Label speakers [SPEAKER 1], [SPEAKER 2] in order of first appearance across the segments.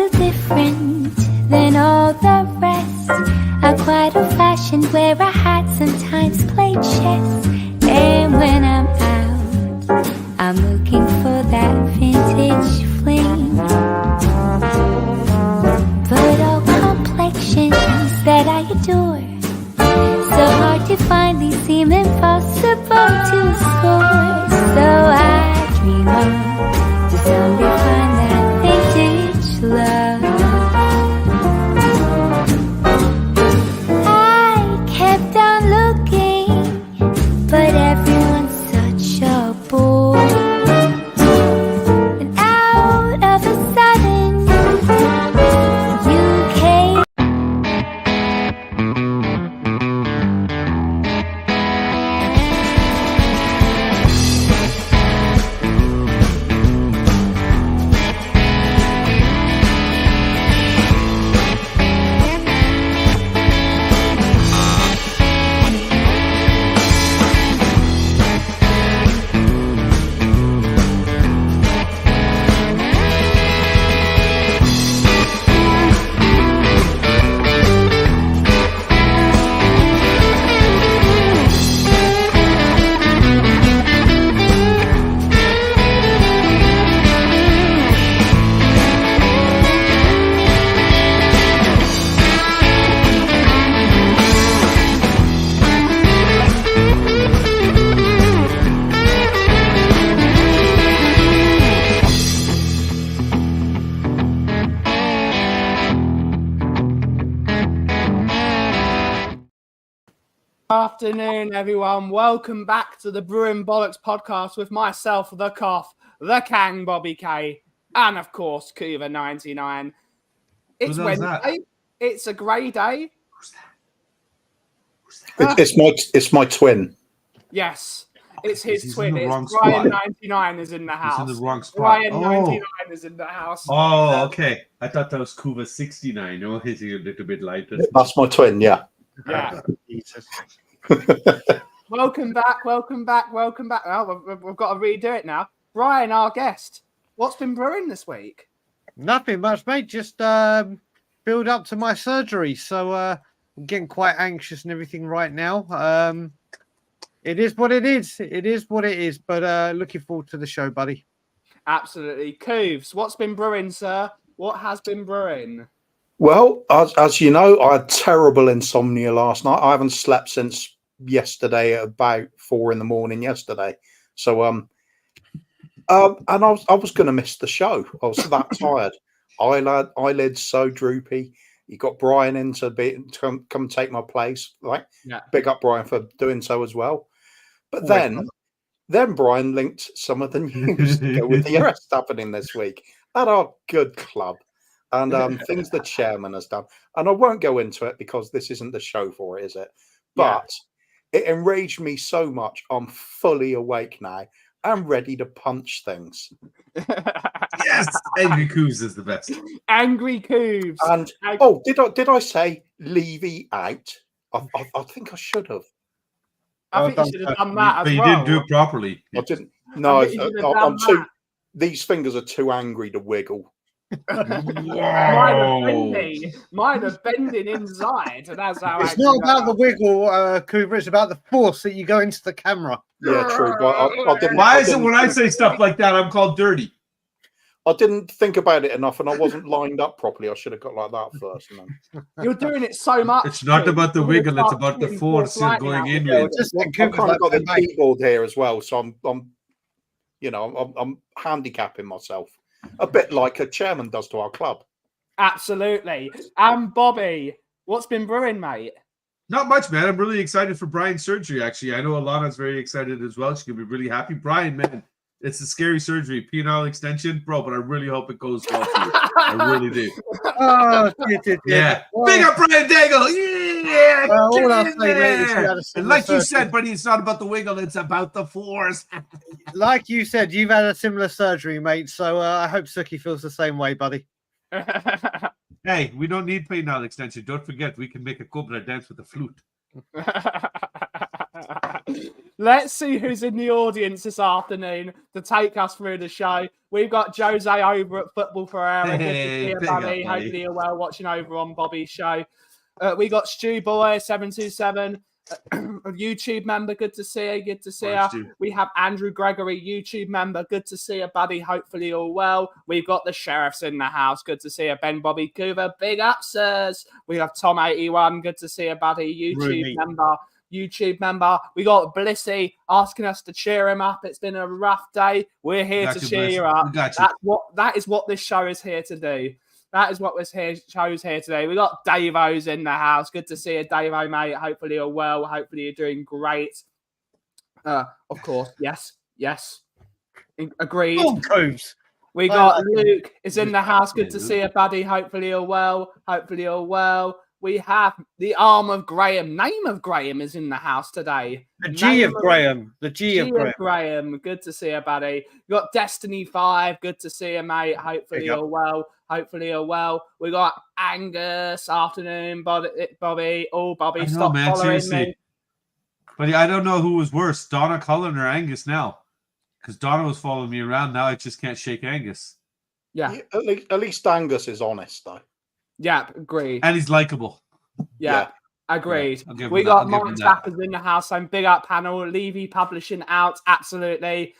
[SPEAKER 1] little different than all the rest. I'm quite old-fashioned, wear a hat, sometimes play chess. And when I'm out, I'm looking for that vintage fling. But all complexions that I adore, so hard to find, these seem impossible to score. So I dream on to someday find that vintage love. I kept on looking, but everyone's such a bore. And out of a sudden, you came.
[SPEAKER 2] Afternoon, everyone. Welcome back to the Brewing Bollocks podcast with myself, the Cough, the Kang, Bobby K, and of course, Cuba99. It's Wednesday. It's a grey day.
[SPEAKER 3] It's my twin.
[SPEAKER 2] Yes, it's his
[SPEAKER 4] He's
[SPEAKER 2] twin.
[SPEAKER 4] in the wrong
[SPEAKER 2] It's Brian
[SPEAKER 4] spot.
[SPEAKER 2] 99 is in the house.
[SPEAKER 4] He's in the wrong spot.
[SPEAKER 2] Brian 99 is in the house.
[SPEAKER 4] Oh, okay. I thought that was Cuba 69. Oh, he's a little bit lighter.
[SPEAKER 3] That's my twin, yeah.
[SPEAKER 2] Yeah. Welcome back. Oh, we've got to redo it now. Brian, our guest, what's been brewing this week?
[SPEAKER 5] Nothing much, mate. Just build up to my surgery. So I'm getting quite anxious and everything right now. It is what it is. It is what it is. But looking forward to the show, buddy.
[SPEAKER 2] Absolutely. Cooves, what's been brewing, sir? What has been brewing?
[SPEAKER 3] Well, as you know, I had terrible insomnia last night. I haven't slept since yesterday at about 4 a.m. yesterday. So and I was going to miss the show. I was that tired. Eyelids so droopy. You got Brian in to come take my place. Right? Yeah. Big up Brian for doing so as well. But then Brian linked some of the news to go with the rest happening this week at our good club. And things the chairman has done. And I won't go into it because this isn't the show for it, is it? But it enraged me so much. I'm fully awake now. I'm ready to punch things.
[SPEAKER 4] Yes! Angry Coos is the best.
[SPEAKER 2] Angry Coos.
[SPEAKER 3] And did I say Levy out? I think I should have.
[SPEAKER 2] I think you should have done that
[SPEAKER 4] but
[SPEAKER 2] as
[SPEAKER 4] you
[SPEAKER 2] well.
[SPEAKER 4] didn't do it properly.
[SPEAKER 3] I didn't. No, I'm too. These fingers are too angry to wiggle.
[SPEAKER 2] Mine are bending inside, and that's how
[SPEAKER 5] it's not about the wiggle, Cooper. It's about the force that you go into the camera.
[SPEAKER 3] Yeah, true. But I didn't.
[SPEAKER 4] Why is it when I say stuff like that, I'm called dirty?
[SPEAKER 3] I didn't think about it enough, and I wasn't lined up properly. I should have got like that first. And then...
[SPEAKER 2] You're doing it so much.
[SPEAKER 4] It's not about the wiggle; it's about the force you're going in with.
[SPEAKER 3] I've kind of got the keyboard here as well, so I'm handicapping myself. A bit like a chairman does to our club.
[SPEAKER 2] Absolutely. And Bobby, what's been brewing, mate?
[SPEAKER 4] Not much, man. I'm really excited for Brian's surgery, actually. I know Alana's very excited as well. She's going to be really happy. Brian, man, it's a scary surgery. Penile extension, bro, but I really hope it goes well for you. I really do.
[SPEAKER 5] Oh,
[SPEAKER 4] yeah. Big up Brian Daigle. Yeah.
[SPEAKER 5] All I'll say, mate,
[SPEAKER 4] and like you said, buddy, it's not about the wiggle, it's about the force.
[SPEAKER 5] Like you said, you've had a similar surgery, mate. So I hope Suki feels the same way, buddy.
[SPEAKER 4] Hey, we don't need penile extension. Don't forget, we can make a cobra dance with a flute.
[SPEAKER 2] Let's see who's in the audience this afternoon to take us through the show. We've got Jose over at Football Forever. Good to see you,
[SPEAKER 4] big
[SPEAKER 2] buddy.
[SPEAKER 4] up, buddy.
[SPEAKER 2] Hopefully you're well watching over on Bobby's show. We got Stu Boy 727, a YouTube member. Good to see you. Good to see you.
[SPEAKER 4] Stu.
[SPEAKER 2] We have Andrew Gregory, YouTube member. Good to see you, buddy. Hopefully all well. We've got the sheriffs in the house. Good to see you, Ben Bobby Coover. Big up, sirs. We have Tom81. Good to see you, buddy. YouTube member. We got Blissy asking us to cheer him up. It's been a rough day. We're here to cheer you up. That is what this show is here to do. That is what this show's here today. We got Davo's in the house. Good to see you, Davo, mate. Hopefully you're well. Hopefully you're doing great. Of course, yes. Agreed. We got Luke is in the house. Good to see you, buddy. Hopefully you're well. We have the arm of Graham. Name of Graham is in the house today.
[SPEAKER 5] The G of Graham.
[SPEAKER 2] Good to see you, buddy. You got Destiny 5. Good to see you, mate. Hopefully you're well. We got Angus. Afternoon, Bobby. Oh, Bobby, stop following me.
[SPEAKER 4] But I don't know who was worse, Donna Cullen or Angus now. Because Donna was following me around. Now I just can't shake Angus.
[SPEAKER 2] Yeah.
[SPEAKER 3] At least Angus is honest, though.
[SPEAKER 2] Yeah, agreed.
[SPEAKER 4] And he's likable.
[SPEAKER 2] Yeah, agreed.
[SPEAKER 4] Yeah,
[SPEAKER 2] we got Mike Tappers in the house. I'm big up panel. Levy Publishing out. Absolutely.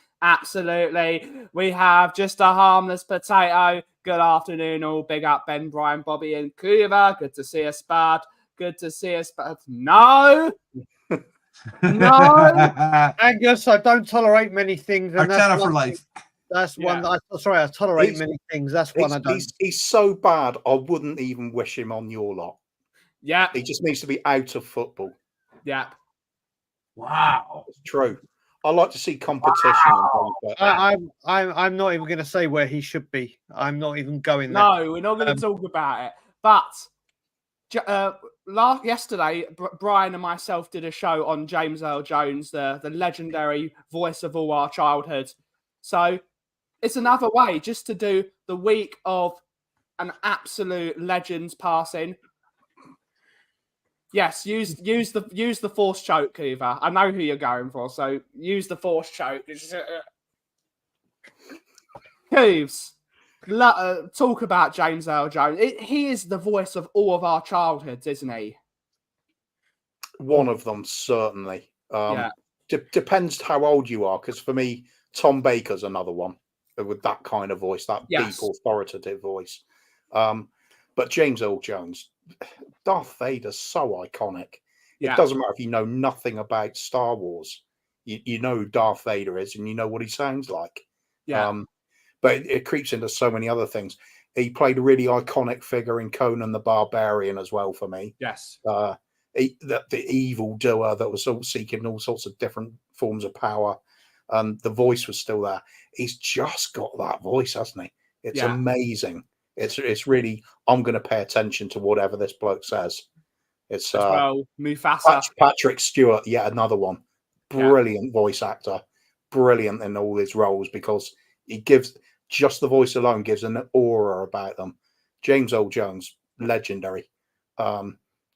[SPEAKER 2] We have Just a Harmless Potato. Good afternoon, all. Big up Ben, Brian, Bobby, and Cuba. Good to see us, Spud. No.
[SPEAKER 5] Angus, I don't tolerate many things. And
[SPEAKER 4] that's for life.
[SPEAKER 5] That's one. I tolerate many things. That's one I don't.
[SPEAKER 3] He's so bad, I wouldn't even wish him on your lot.
[SPEAKER 2] Yeah.
[SPEAKER 3] He just needs to be out of football.
[SPEAKER 2] Yeah.
[SPEAKER 4] Wow.
[SPEAKER 3] It's true. I like to see competition.
[SPEAKER 5] Wow. I'm not even going to say where he should be. I'm not even going there.
[SPEAKER 2] No, we're not going to talk about it. But yesterday, Brian and myself did a show on James Earl Jones, the legendary voice of all our childhood. So it's another way just to do the week of an absolute legend's passing. Yes, use the force choke, Kiva. I know who you're going for, so use the force choke. Hooves, talk about James Earl Jones. He is the voice of all of our childhoods, isn't he?
[SPEAKER 3] One of them, certainly.
[SPEAKER 2] Yeah.
[SPEAKER 3] Depends how old you are, because for me, Tom Baker's another one with that kind of voice, that deep, authoritative voice. But James Earl Jones, Darth Vader's so iconic.
[SPEAKER 2] Yeah.
[SPEAKER 3] It doesn't matter if you know nothing about Star Wars. You know who Darth Vader is, and you know what he sounds like.
[SPEAKER 2] Yeah.
[SPEAKER 3] But it creeps into so many other things. He played a really iconic figure in Conan the Barbarian as well for me.
[SPEAKER 2] Yes.
[SPEAKER 3] The evil doer that was all seeking all sorts of different forms of power. The voice was still there. He's just got that voice, hasn't he? It's amazing. It's really, I'm going to pay attention to whatever this bloke says. It's
[SPEAKER 2] Mufasa.
[SPEAKER 3] Patrick Stewart, yet another one. Brilliant voice actor. Brilliant in all his roles, because he gives, just the voice alone gives an aura about them. James Earl Jones, legendary.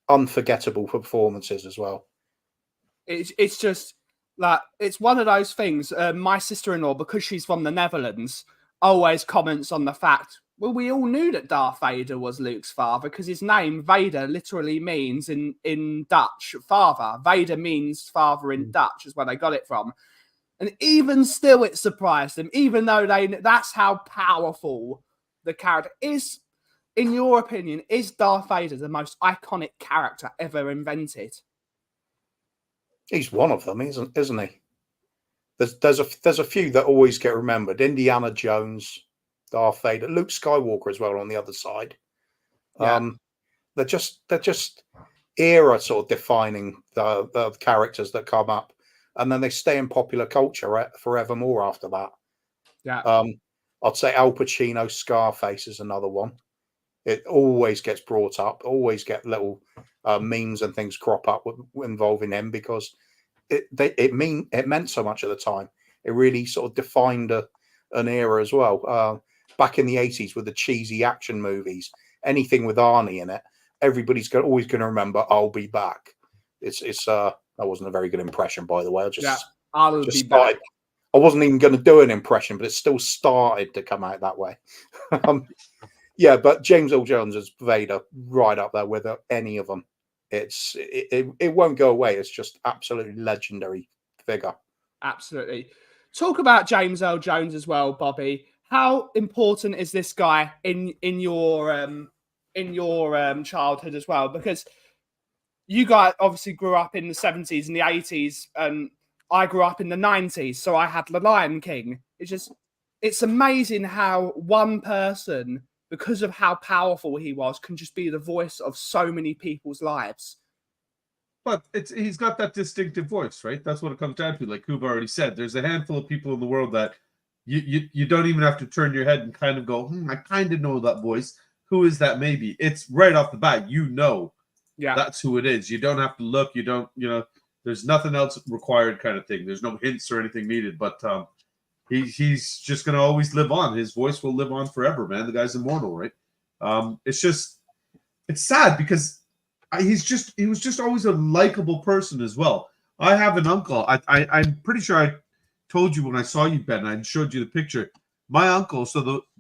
[SPEAKER 3] Unforgettable performances as well.
[SPEAKER 2] It's just like, it's one of those things. My sister-in-law, because she's from the Netherlands, always comments on the fact, well, we all knew that Darth Vader was Luke's father, because his name, Vader, literally means in Dutch, father. Vader means father in Dutch, is where they got it from. And even still, it surprised them, even though that's how powerful the character is. In your opinion, is Darth Vader the most iconic character ever invented?
[SPEAKER 3] He's one of them, isn't he? There's a few that always get remembered. Indiana Jones, Darth Vader, Luke Skywalker as well on the other side.
[SPEAKER 2] Yeah.
[SPEAKER 3] They're just era sort of defining the characters that come up, and then they stay in popular culture forevermore after that.
[SPEAKER 2] Yeah.
[SPEAKER 3] I'd say Al Pacino, Scarface is another one. It always gets brought up, always get little memes and things crop up involving him, because it meant so much at the time. It really sort of defined an era as well. Back in the 80s with the cheesy action movies, anything with Arnie in it, everybody's always going to remember "I'll Be Back." It's That wasn't a very good impression, by the way. I just
[SPEAKER 2] I'll
[SPEAKER 3] just
[SPEAKER 2] be back.
[SPEAKER 3] started. I wasn't even going to do an impression, but it still started to come out that way. Yeah, but James Earl Jones as Vader, right up there with any of them. It won't go away. It's just absolutely legendary figure.
[SPEAKER 2] Absolutely. Talk about James Earl Jones as well, Bobby. How important is this guy in your childhood as well? Because you guys obviously grew up in the 70s and the 80s, and I grew up in the 90s, so I had The Lion King. It's amazing how one person, because of how powerful he was, can just be the voice of so many people's lives.
[SPEAKER 4] But he's got that distinctive voice, right? That's what it comes down to. Like Kuba already said, there's a handful of people in the world that you don't even have to turn your head and kind of go, I kind of know that voice. Who is that? Maybe it's right off the bat. That's who it is. You don't have to look. You don't. There's nothing else required, kind of thing. There's no hints or anything needed. But he's just gonna always live on. His voice will live on forever, man. The guy's immortal, right? It's sad because he was just always a likable person as well. I have an uncle. I'm pretty sure I told you when I saw you, Ben. I showed you the picture. My uncle,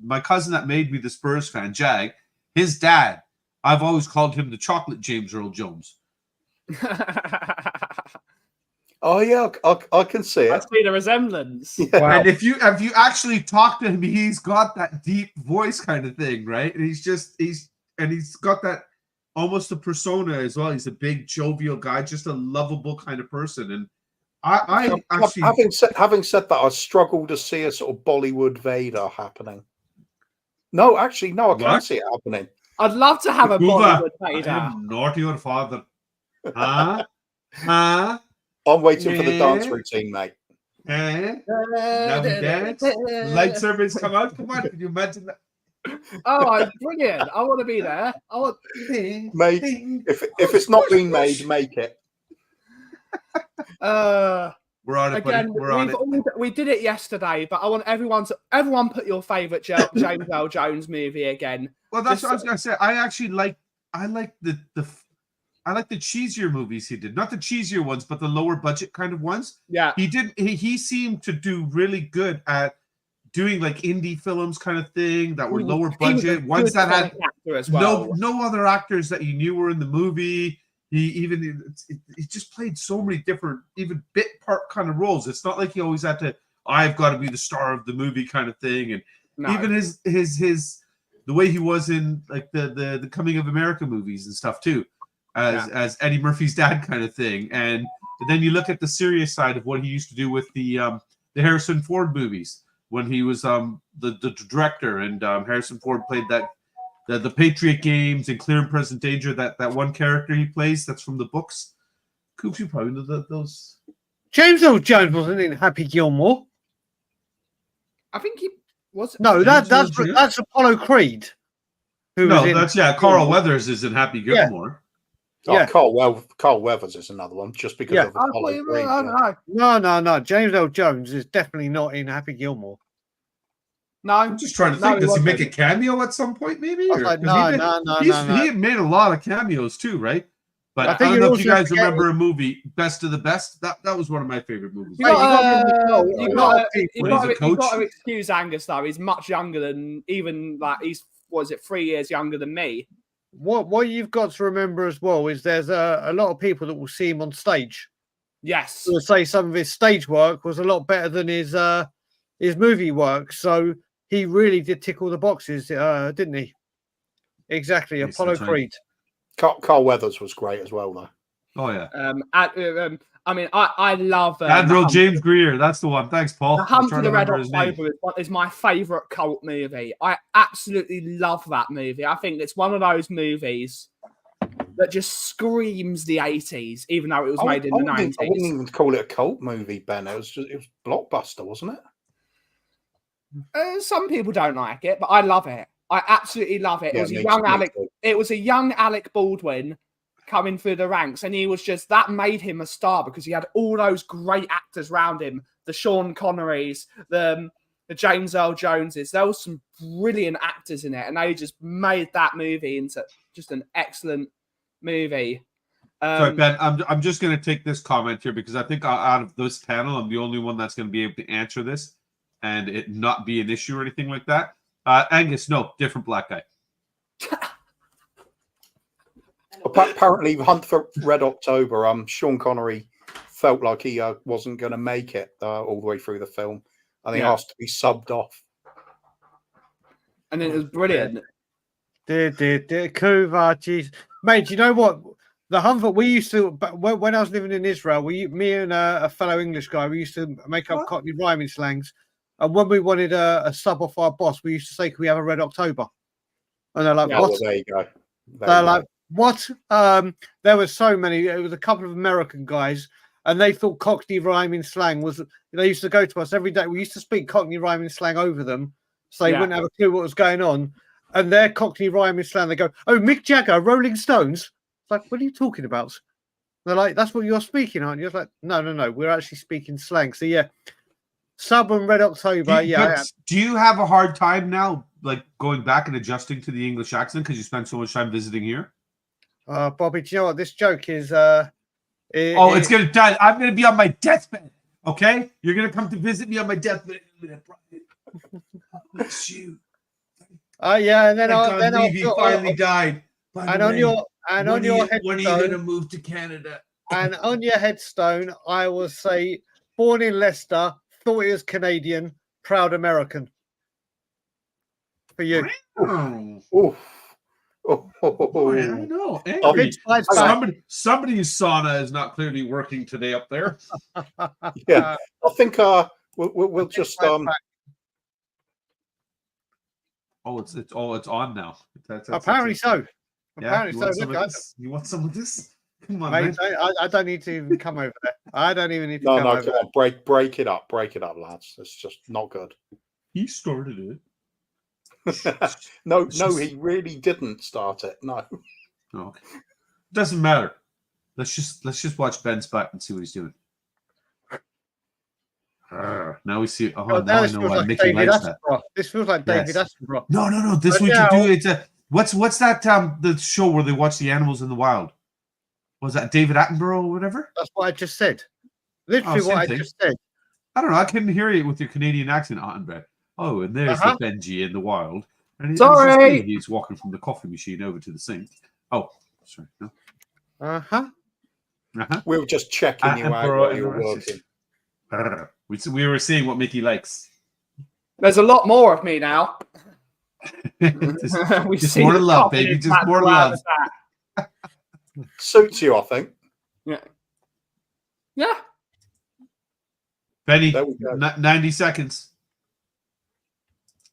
[SPEAKER 4] my cousin that made me the Spurs fan, Jag, his dad. I've always called him the chocolate James Earl Jones.
[SPEAKER 3] Oh yeah, I can see it.
[SPEAKER 2] I see the resemblance.
[SPEAKER 3] Yeah.
[SPEAKER 5] Wow.
[SPEAKER 4] And if you actually talk to him, he's got that deep voice kind of thing, right? And he's got that almost a persona as well. He's a big jovial guy, just a lovable kind of person. And I actually
[SPEAKER 3] having said that, I struggle to see a sort of Bollywood Vader happening. No, actually, no, I can't see it happening.
[SPEAKER 2] I'd love to have a Bollywood Vader.
[SPEAKER 4] I am not your father. Huh? Huh?
[SPEAKER 3] I'm waiting for the dance routine, mate.
[SPEAKER 4] Now we dance. Light service come out. Come on, can you imagine that?
[SPEAKER 2] Oh, brilliant! I want to be there.
[SPEAKER 3] Mate, if it's not being made, make it.
[SPEAKER 4] We're on it,
[SPEAKER 2] again,
[SPEAKER 4] buddy. We're on it.
[SPEAKER 2] We did it yesterday, but I want everyone put your favourite James Earl Jones movie again.
[SPEAKER 4] Well, that's what I was gonna say. I like the cheesier movies he did. Not the cheesier ones, but the lower budget kind of ones.
[SPEAKER 2] Yeah.
[SPEAKER 4] He seemed to do really good at doing like indie films kind of thing that were lower budget, ones that had no other actors that you knew were in the movie. He just played so many different, even bit part kind of roles. It's not like he always had to, I've got to be the star of the movie kind of thing. And even his the way he was in like the Coming of America movies and stuff too, as Eddie Murphy's dad kind of thing. And then you look at the serious side of what he used to do with the Harrison Ford movies when he was the director, and Harrison Ford played the Patriot Games and Clear and Present Danger, that one character he plays that's from the books. Coops, you probably know those.
[SPEAKER 5] James Earl Jones wasn't in Happy Gilmore.
[SPEAKER 2] I think he was.
[SPEAKER 5] No, that's Apollo Creed.
[SPEAKER 4] Carl Weathers is in Happy Gilmore.
[SPEAKER 3] Yeah. Carl Weathers is another one, just because of Apollo Creed.
[SPEAKER 5] No. James Earl Jones is definitely not in Happy Gilmore.
[SPEAKER 2] No,
[SPEAKER 4] I'm just trying to think. Does he make a cameo at some point, maybe?
[SPEAKER 5] No.
[SPEAKER 4] He made a lot of cameos too, right? But I don't know if you guys remember a movie, Best of the Best. That was one of my favorite movies.
[SPEAKER 2] You got to excuse Angus though. He's much younger than he's 3 years younger than me.
[SPEAKER 5] What you've got to remember as well is there's a lot of people that will see him on stage.
[SPEAKER 2] Yes,
[SPEAKER 5] who will say some of his stage work was a lot better than his movie work. So he really did tick all the boxes, didn't he? Exactly, Apollo Creed.
[SPEAKER 3] Carl Weathers was great as well, though.
[SPEAKER 4] Oh yeah.
[SPEAKER 2] I love
[SPEAKER 4] Admiral James Greer. That's the one. Thanks, Paul.
[SPEAKER 2] The Hunt for the Red October is my favourite cult movie. I absolutely love that movie. I think it's one of those movies that just screams the 80s, even though it was made in the 90s.
[SPEAKER 3] I wouldn't even call it a cult movie, Ben. It was blockbuster, wasn't it?
[SPEAKER 2] Some people don't like it, but I love it. I absolutely love it. It was a young Alec Baldwin coming through the ranks, and he was that made him a star because he had all those great actors around him, the Sean Connerys, the James Earl Joneses. There was some brilliant actors in it, and they just made that movie into just an excellent movie.
[SPEAKER 4] Sorry, Ben. I'm just going to take this comment here because I think out of this panel, I'm the only one that's going to be able to answer this and it not be an issue or anything like that. Angus, no, different black guy.
[SPEAKER 3] Apparently, Hunt for Red October. Sean Connery felt like he wasn't going to make it all the way through the film, and he asked to be subbed off.
[SPEAKER 2] And then it was brilliant.
[SPEAKER 5] Kuva, jeez, mate. You know what? The Hunt for we used to when I was living in Israel. Me and a fellow English guy, we used to make up Cockney rhyming slangs. And when we wanted a sub off our boss, we used to say, "Can we have a Red October?" And they're like, "What?"
[SPEAKER 3] Well, there you go.
[SPEAKER 5] They're like, "What?" There were so many. It was a couple of American guys, and they thought Cockney rhyming slang was. They used to go to us every day. We used to speak Cockney rhyming slang over them, so they wouldn't have a clue what was going on. And their Cockney rhyming slang, they go, "Oh, Mick Jagger, Rolling Stones." It's like, what are you talking about? They're like, "That's what you're speaking, aren't you?" It's like, no. We're actually speaking slang. So yeah. Sub and Red October,
[SPEAKER 4] Do you have a hard time now, like going back and adjusting to the English accent because you spent so much time visiting here?
[SPEAKER 5] Bobby, do you know what this joke is?
[SPEAKER 4] It's gonna die. I'm gonna be on my deathbed. Okay, you're gonna come to visit me on my deathbed. It's you.
[SPEAKER 5] Yeah, and then
[SPEAKER 4] he finally died.
[SPEAKER 5] And on your headstone,
[SPEAKER 4] when are you gonna move to Canada?
[SPEAKER 5] And on your headstone, I will say, born in Leicester. Thought he was Canadian, proud American. For you.
[SPEAKER 3] Oh,
[SPEAKER 4] I know. Somebody's sauna is not clearly working today up there.
[SPEAKER 3] Yeah, I think we'll just
[SPEAKER 4] it's on now.
[SPEAKER 5] Apparently so.
[SPEAKER 4] Yeah,
[SPEAKER 5] Apparently so.
[SPEAKER 4] You want some of this? Come on,
[SPEAKER 5] mate,
[SPEAKER 4] man.
[SPEAKER 5] I don't need to even come over there. I don't even need to
[SPEAKER 3] come
[SPEAKER 5] over there.
[SPEAKER 3] On, break it up, lads. It's just not good.
[SPEAKER 4] He started
[SPEAKER 3] it. No, he really didn't start it. No.
[SPEAKER 4] Okay. Doesn't matter. Let's just watch Ben's back and see what he's doing. Now we see. Oh, now I know why Mickey likes that.
[SPEAKER 5] This feels like David Attenborough.
[SPEAKER 4] No. This we can do. It's what's that? The show where they watch the animals in the wild. Was that David Attenborough or whatever?
[SPEAKER 5] That's what I just said. Literally what I just said.
[SPEAKER 4] I don't know. I couldn't hear it with your Canadian accent, Attenborough. Oh, and there's the Benji in the wild. And
[SPEAKER 2] sorry.
[SPEAKER 4] He's walking from the coffee machine over to the sink. Oh, sorry. No.
[SPEAKER 3] We were just checking you out while you were working.
[SPEAKER 4] We were seeing what Mickey likes.
[SPEAKER 2] There's a lot more of me now.
[SPEAKER 4] just more to love, baby. Just more to love.
[SPEAKER 3] Suits you, I think.
[SPEAKER 2] Yeah.
[SPEAKER 4] Benny, 90 seconds.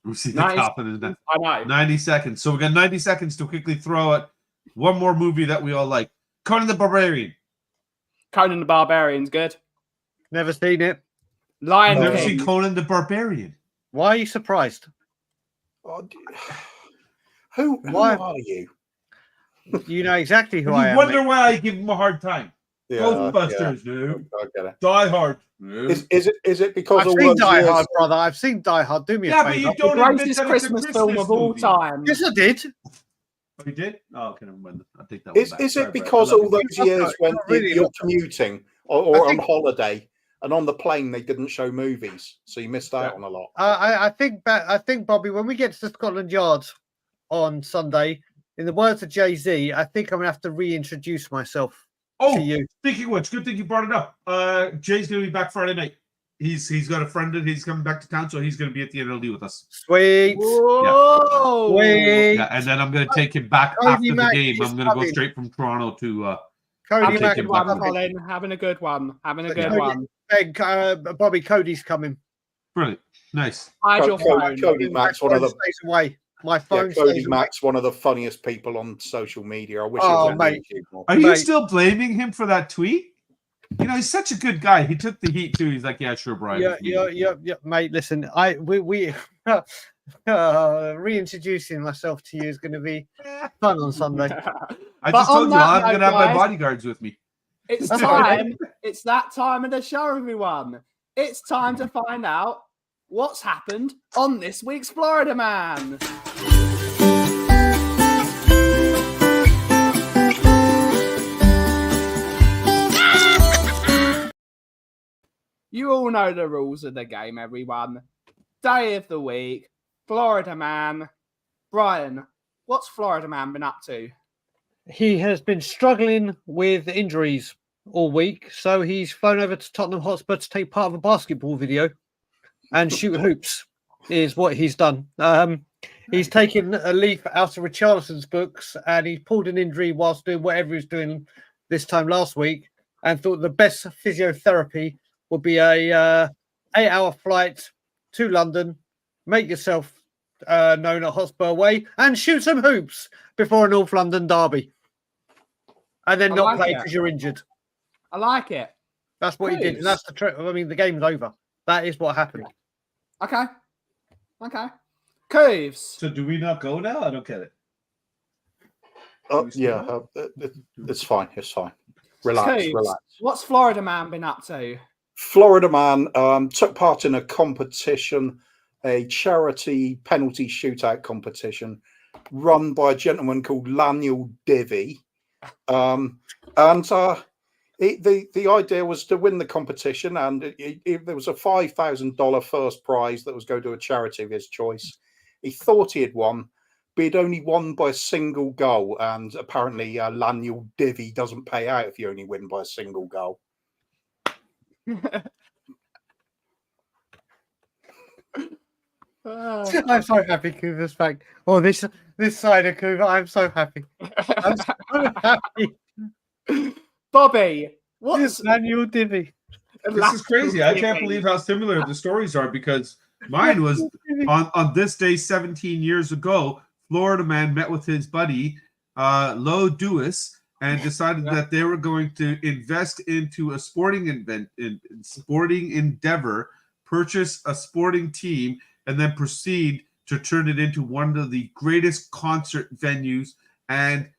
[SPEAKER 4] We see the cop in his neck.
[SPEAKER 2] I know.
[SPEAKER 4] 90 seconds. So we got 90 seconds to quickly throw out one more movie that we all like. Conan the Barbarian.
[SPEAKER 2] Conan the Barbarian's good.
[SPEAKER 5] Never seen it.
[SPEAKER 2] Lion
[SPEAKER 4] Never
[SPEAKER 2] King.
[SPEAKER 4] seen Conan the Barbarian.
[SPEAKER 5] Why are you surprised?
[SPEAKER 3] Who are you?
[SPEAKER 5] You know exactly who I am.
[SPEAKER 4] You wonder why I give him a hard time.
[SPEAKER 3] Yeah,
[SPEAKER 4] Ghostbusters, no.
[SPEAKER 3] I get it.
[SPEAKER 4] Die Hard. No.
[SPEAKER 3] Is it because
[SPEAKER 5] I've seen Die Hard, brother? I've seen Die Hard. Do me a favor.
[SPEAKER 4] But you don't
[SPEAKER 2] the
[SPEAKER 4] admit
[SPEAKER 2] greatest
[SPEAKER 4] that
[SPEAKER 2] Christmas film of all time.
[SPEAKER 5] Yes, I did.
[SPEAKER 4] Oh, you did? Oh, okay, never mind. I'll take that one back.
[SPEAKER 3] Is it because all those years when you're commuting or on holiday and on the plane they didn't show movies, so you missed out on a lot?
[SPEAKER 5] I think Bobby, when we get to Scotland Yard on Sunday, in the words of Jay-Z, I think I'm gonna have to reintroduce myself to you.
[SPEAKER 4] Speaking of which, good thing you brought it up. Jay's gonna be back Friday night. He's got a friend that he's coming back to town, so he's gonna be at the NLD with us.
[SPEAKER 5] Sweet.
[SPEAKER 2] Whoa.
[SPEAKER 5] Sweet.
[SPEAKER 4] Yeah, and then I'm gonna take him back after the game. I'm gonna go straight from Toronto to
[SPEAKER 5] Cody Mack.
[SPEAKER 2] Colin, having a good one.
[SPEAKER 5] Bobby, Cody's coming.
[SPEAKER 4] Brilliant. Nice.
[SPEAKER 2] Hide your phone.
[SPEAKER 3] Cody Mack's one of the
[SPEAKER 5] stays away. My phone
[SPEAKER 3] Cody Mack's one of the funniest people on social media. I wish he was on YouTube more.
[SPEAKER 4] Are you still blaming him for that tweet? You know, he's such a good guy. He took the heat too. He's like, yeah, sure, Brian.
[SPEAKER 5] Yeah, mate. Listen, we reintroducing myself to you is going to be fun on Sunday.
[SPEAKER 4] I just told you I'm going to have my bodyguards with me.
[SPEAKER 2] It's time. It's that time of the show, everyone. It's time to find out what's happened on this week's Florida Man. You all know the rules of the game, everyone. Day of the week, Florida man. Brian, what's Florida man been up to?
[SPEAKER 5] He has been struggling with injuries all week, so he's flown over to Tottenham Hotspur to take part of a basketball video and shoot hoops, is what he's done. He's taken a leaf out of Richarlison's books, and he pulled an injury whilst doing whatever he was doing this time last week, and thought the best physiotherapy would be a 8-hour flight to London, make yourself known at Hotspur Way, and shoot some hoops before a North London derby. And then not play because you're injured.
[SPEAKER 2] I like it.
[SPEAKER 5] That's what he did. And that's the trick. I mean, the game's over. That is what happened.
[SPEAKER 2] Okay. Coves.
[SPEAKER 4] So do we not go now? I don't get it.
[SPEAKER 3] Yeah, it's fine. It's fine. Relax.
[SPEAKER 2] What's Florida man been up to?
[SPEAKER 3] Florida man took part in a competition, a charity penalty shootout competition run by a gentleman called Laniel Divvy. The idea was to win the competition, and there was a $5,000 first prize that was going to a charity of his choice. He thought he had won, but he'd only won by a single goal, and apparently Laniel Divvy doesn't pay out if you only win by a single goal.
[SPEAKER 5] I'm so happy, Kuva's back. Oh, this side of Kuva, I'm so happy. I'm so happy.
[SPEAKER 2] Bobby, what's
[SPEAKER 5] Daniel Divvy?
[SPEAKER 4] This is crazy. I can't believe how similar the stories are, because mine was on this day 17 years ago. Florida man met with his buddy Lo Dewis and decided that they were going to invest into a sporting endeavor, purchase a sporting team, and then proceed to turn it into one of the greatest concert venues and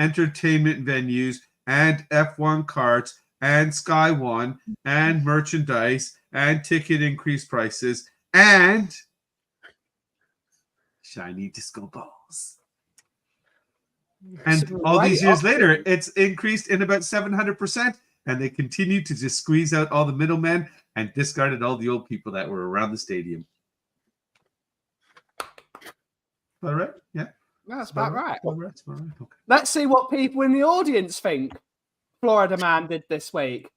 [SPEAKER 4] entertainment venues and F1 carts and Sky One and merchandise and ticket increase prices and shiny disco balls. And all these years later, it's increased in about 700%, and they continue to just squeeze out all the middlemen and discarded all the old people that were around the stadium. All right? Yeah.
[SPEAKER 2] That's about right.
[SPEAKER 4] Okay.
[SPEAKER 2] Let's see what people in the audience think Florida man did this week.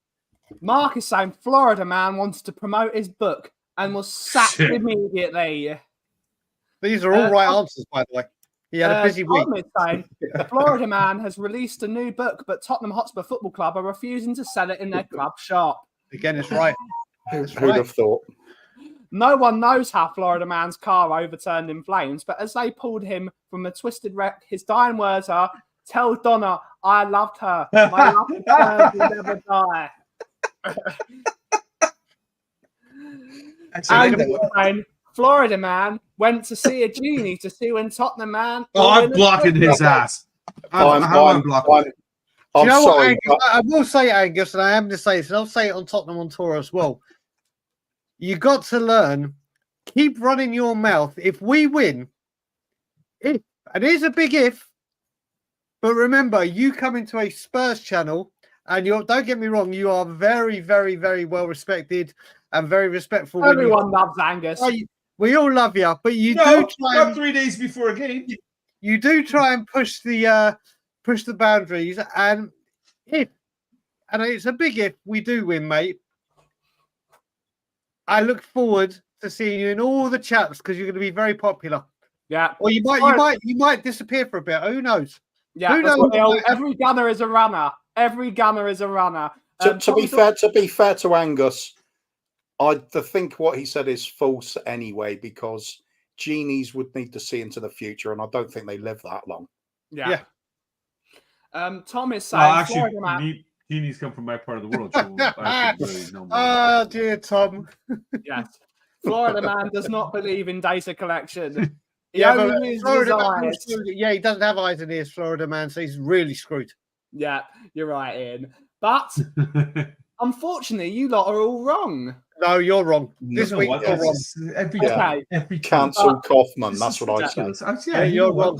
[SPEAKER 2] Mark is saying Florida man wanted to promote his book and was sacked immediately.
[SPEAKER 5] These are all right answers, by the way. He had a busy week.
[SPEAKER 2] Tom is saying Florida man has released a new book, but Tottenham Hotspur Football Club are refusing to sell it in their club shop.
[SPEAKER 5] Again, it's right.
[SPEAKER 3] Who'd have thought?
[SPEAKER 2] No one knows how Florida man's car overturned in flames, but as they pulled him from a twisted wreck, his dying words are, "Tell Donna I loved her. My love will never die." And Florida man went to see a genie to see when Tottenham man.
[SPEAKER 4] Oh, I'm blocking his ass. I'm blocking.
[SPEAKER 3] I'm sorry.
[SPEAKER 5] I will say, Angus, and I am going to say this, and I'll say it on Tottenham on tour as well. You got to learn, keep running your mouth. If we win, and it is a big if, but remember, you come into a Spurs channel, and don't get me wrong, you are very, very, very well respected and very respectful.
[SPEAKER 2] Everyone loves Angus.
[SPEAKER 5] We all love you, but you do try.
[SPEAKER 4] Not 3 days before a game.
[SPEAKER 5] You do try and push the boundaries, and it's a big if we do win, mate. I look forward to seeing you in all the chats because you're going to be very popular.
[SPEAKER 2] Yeah.
[SPEAKER 5] Or you might disappear for a bit. Who knows?
[SPEAKER 2] Yeah. Who knows? Every gunner is a runner. Every gunner is a runner.
[SPEAKER 3] To be fair to Angus, I think what he said is false anyway, because genies would need to see into the future, and I don't think they live that long.
[SPEAKER 2] Yeah. Tom is saying
[SPEAKER 4] genies come from my part of the world. So I really know more.
[SPEAKER 5] Oh dear, Tom.
[SPEAKER 2] Yes. Florida man does not believe in data collection. He only uses his eyes.
[SPEAKER 5] Yeah, he doesn't have eyes and ears, Florida man, so he's really screwed.
[SPEAKER 2] Yeah, you're right, Ian. But unfortunately, you lot are all wrong.
[SPEAKER 5] No, you're wrong. This week you're wrong.
[SPEAKER 4] Every
[SPEAKER 3] cancel Kaufman. That's what I said.
[SPEAKER 4] Yeah,
[SPEAKER 5] you're wrong.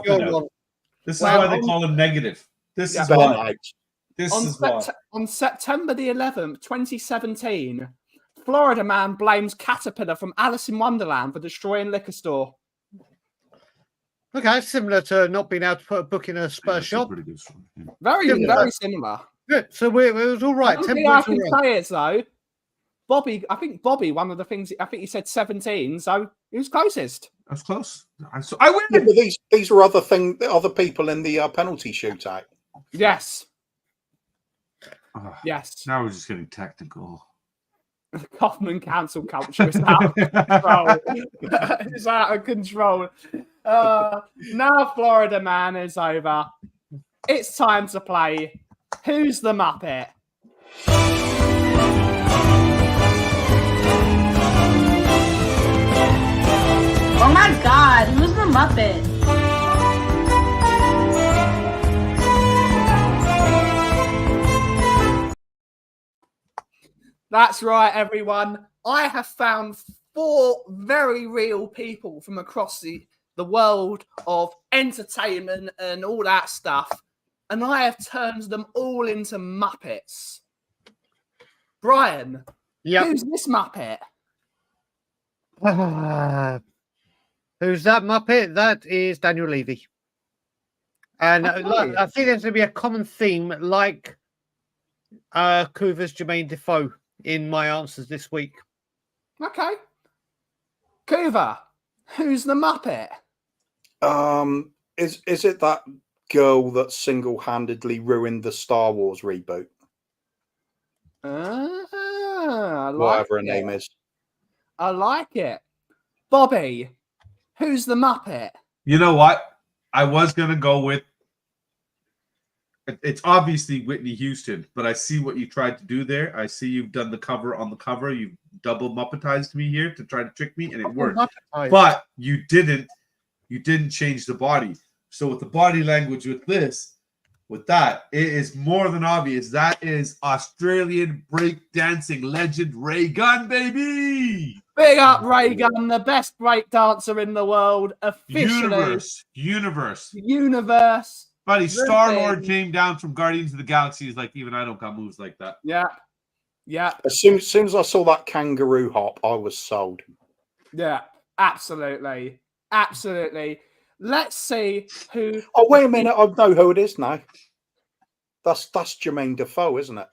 [SPEAKER 5] You're wrong.
[SPEAKER 4] This is why they call him negative. This is why.
[SPEAKER 2] On September the 11th, 2017, Florida man blames caterpillar from Alice in Wonderland for destroying liquor store.
[SPEAKER 5] Okay, similar to not being able to put a book in a Spurs shop.
[SPEAKER 4] Pretty good story. Yeah.
[SPEAKER 2] Very similar.
[SPEAKER 5] Good. So it was all right.
[SPEAKER 2] I
[SPEAKER 5] 10
[SPEAKER 2] think I
[SPEAKER 5] points.
[SPEAKER 2] can
[SPEAKER 5] All right.
[SPEAKER 2] say it though. Bobby, one of the things, I think he said 17, so he was closest.
[SPEAKER 4] That's close. I win.
[SPEAKER 3] Yeah, but these were other people in the penalty shootout.
[SPEAKER 2] Yes. Yes.
[SPEAKER 4] Now we're just getting technical.
[SPEAKER 2] Kaufman cancel culture is out of control. It's out of control. Now Florida man is over. It's time to play Who's the Muppet?
[SPEAKER 6] Oh my God, who's the Muppet?
[SPEAKER 2] That's right, everyone. I have found 4 very real people from across the world of entertainment and all that stuff, and I have turned them all into Muppets. Brian, who's this Muppet?
[SPEAKER 5] Who's that Muppet? That is Daniel Levy. And I think there's going to be a common theme like Coover's Jermaine Defoe in my answers this week.
[SPEAKER 2] Okay. Coover, who's the Muppet?
[SPEAKER 3] Is it that girl that single-handedly ruined the Star Wars reboot? Whatever her name is.
[SPEAKER 2] I like it. Bobby, who's the Muppet?
[SPEAKER 4] You know what? I was going to go with, it's obviously Whitney Houston, but I see what you tried to do there. I see you've done the cover on the cover. You've double Muppetized me here to try to trick me, and it worked. But you didn't change the body. So with the body language with that, it is more than obvious. That is Australian breakdancing legend Ray Gunn, baby!
[SPEAKER 2] Big up Ray Gunn, the best break dancer in the world. Officially. Universe.
[SPEAKER 4] Buddy, Star-Lord came down from Guardians of the Galaxy. He's like, even I don't got moves like that.
[SPEAKER 2] Yeah. Yeah.
[SPEAKER 3] As soon as I saw that kangaroo hop, I was sold.
[SPEAKER 2] Yeah, absolutely. Absolutely. Let's see who...
[SPEAKER 3] Oh, wait a minute. I know who it is now. That's Jermaine Defoe, isn't it?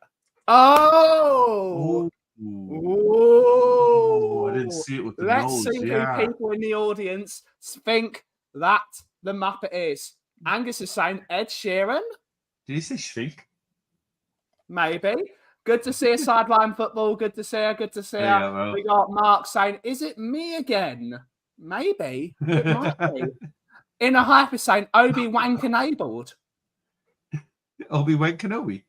[SPEAKER 2] Oh!
[SPEAKER 4] Ooh. I didn't see it with the nose.
[SPEAKER 2] Let's see who people in the audience think that the Muppet is. Angus is saying Ed Sheeran.
[SPEAKER 4] Did he say Schwink?
[SPEAKER 2] Maybe. Good to see a sideline football. Good to see her. Good to see her. Well. We got Mark saying, is it me again? Maybe. It might be. In a hyper saying, Obi-Wan enabled.
[SPEAKER 4] Obi-Wan Kenobi.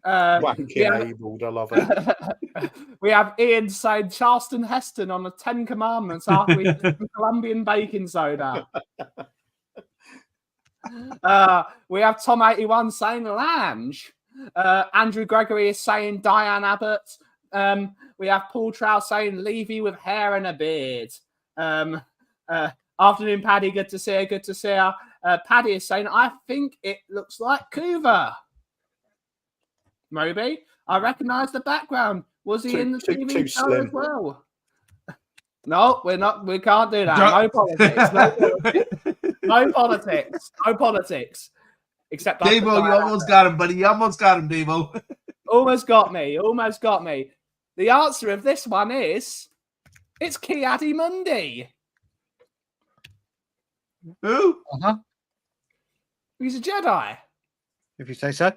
[SPEAKER 3] Enabled, I love it.
[SPEAKER 2] We have Ian saying Charleston Heston on the 10 Commandments after we did some Colombian baking soda. We have Tom81 saying Lange. Andrew Gregory is saying Diane Abbott. We have Paul Trout saying Levy with hair and a beard. Afternoon, Paddy. Good to see her. Good to see her. Paddy is saying, I think it looks like Coover. Maybe. I recognise the background. Was he in the TV show as well? No, we're not. We can't do that. No politics. No politics. No politics. Except
[SPEAKER 4] Davo, you almost got him, buddy. You almost got him, Davo.
[SPEAKER 2] Almost got me. Almost got me. The answer of this one is it's Ki-Adi-Mundi.
[SPEAKER 4] Who?
[SPEAKER 2] He's a Jedi.
[SPEAKER 5] If you say so.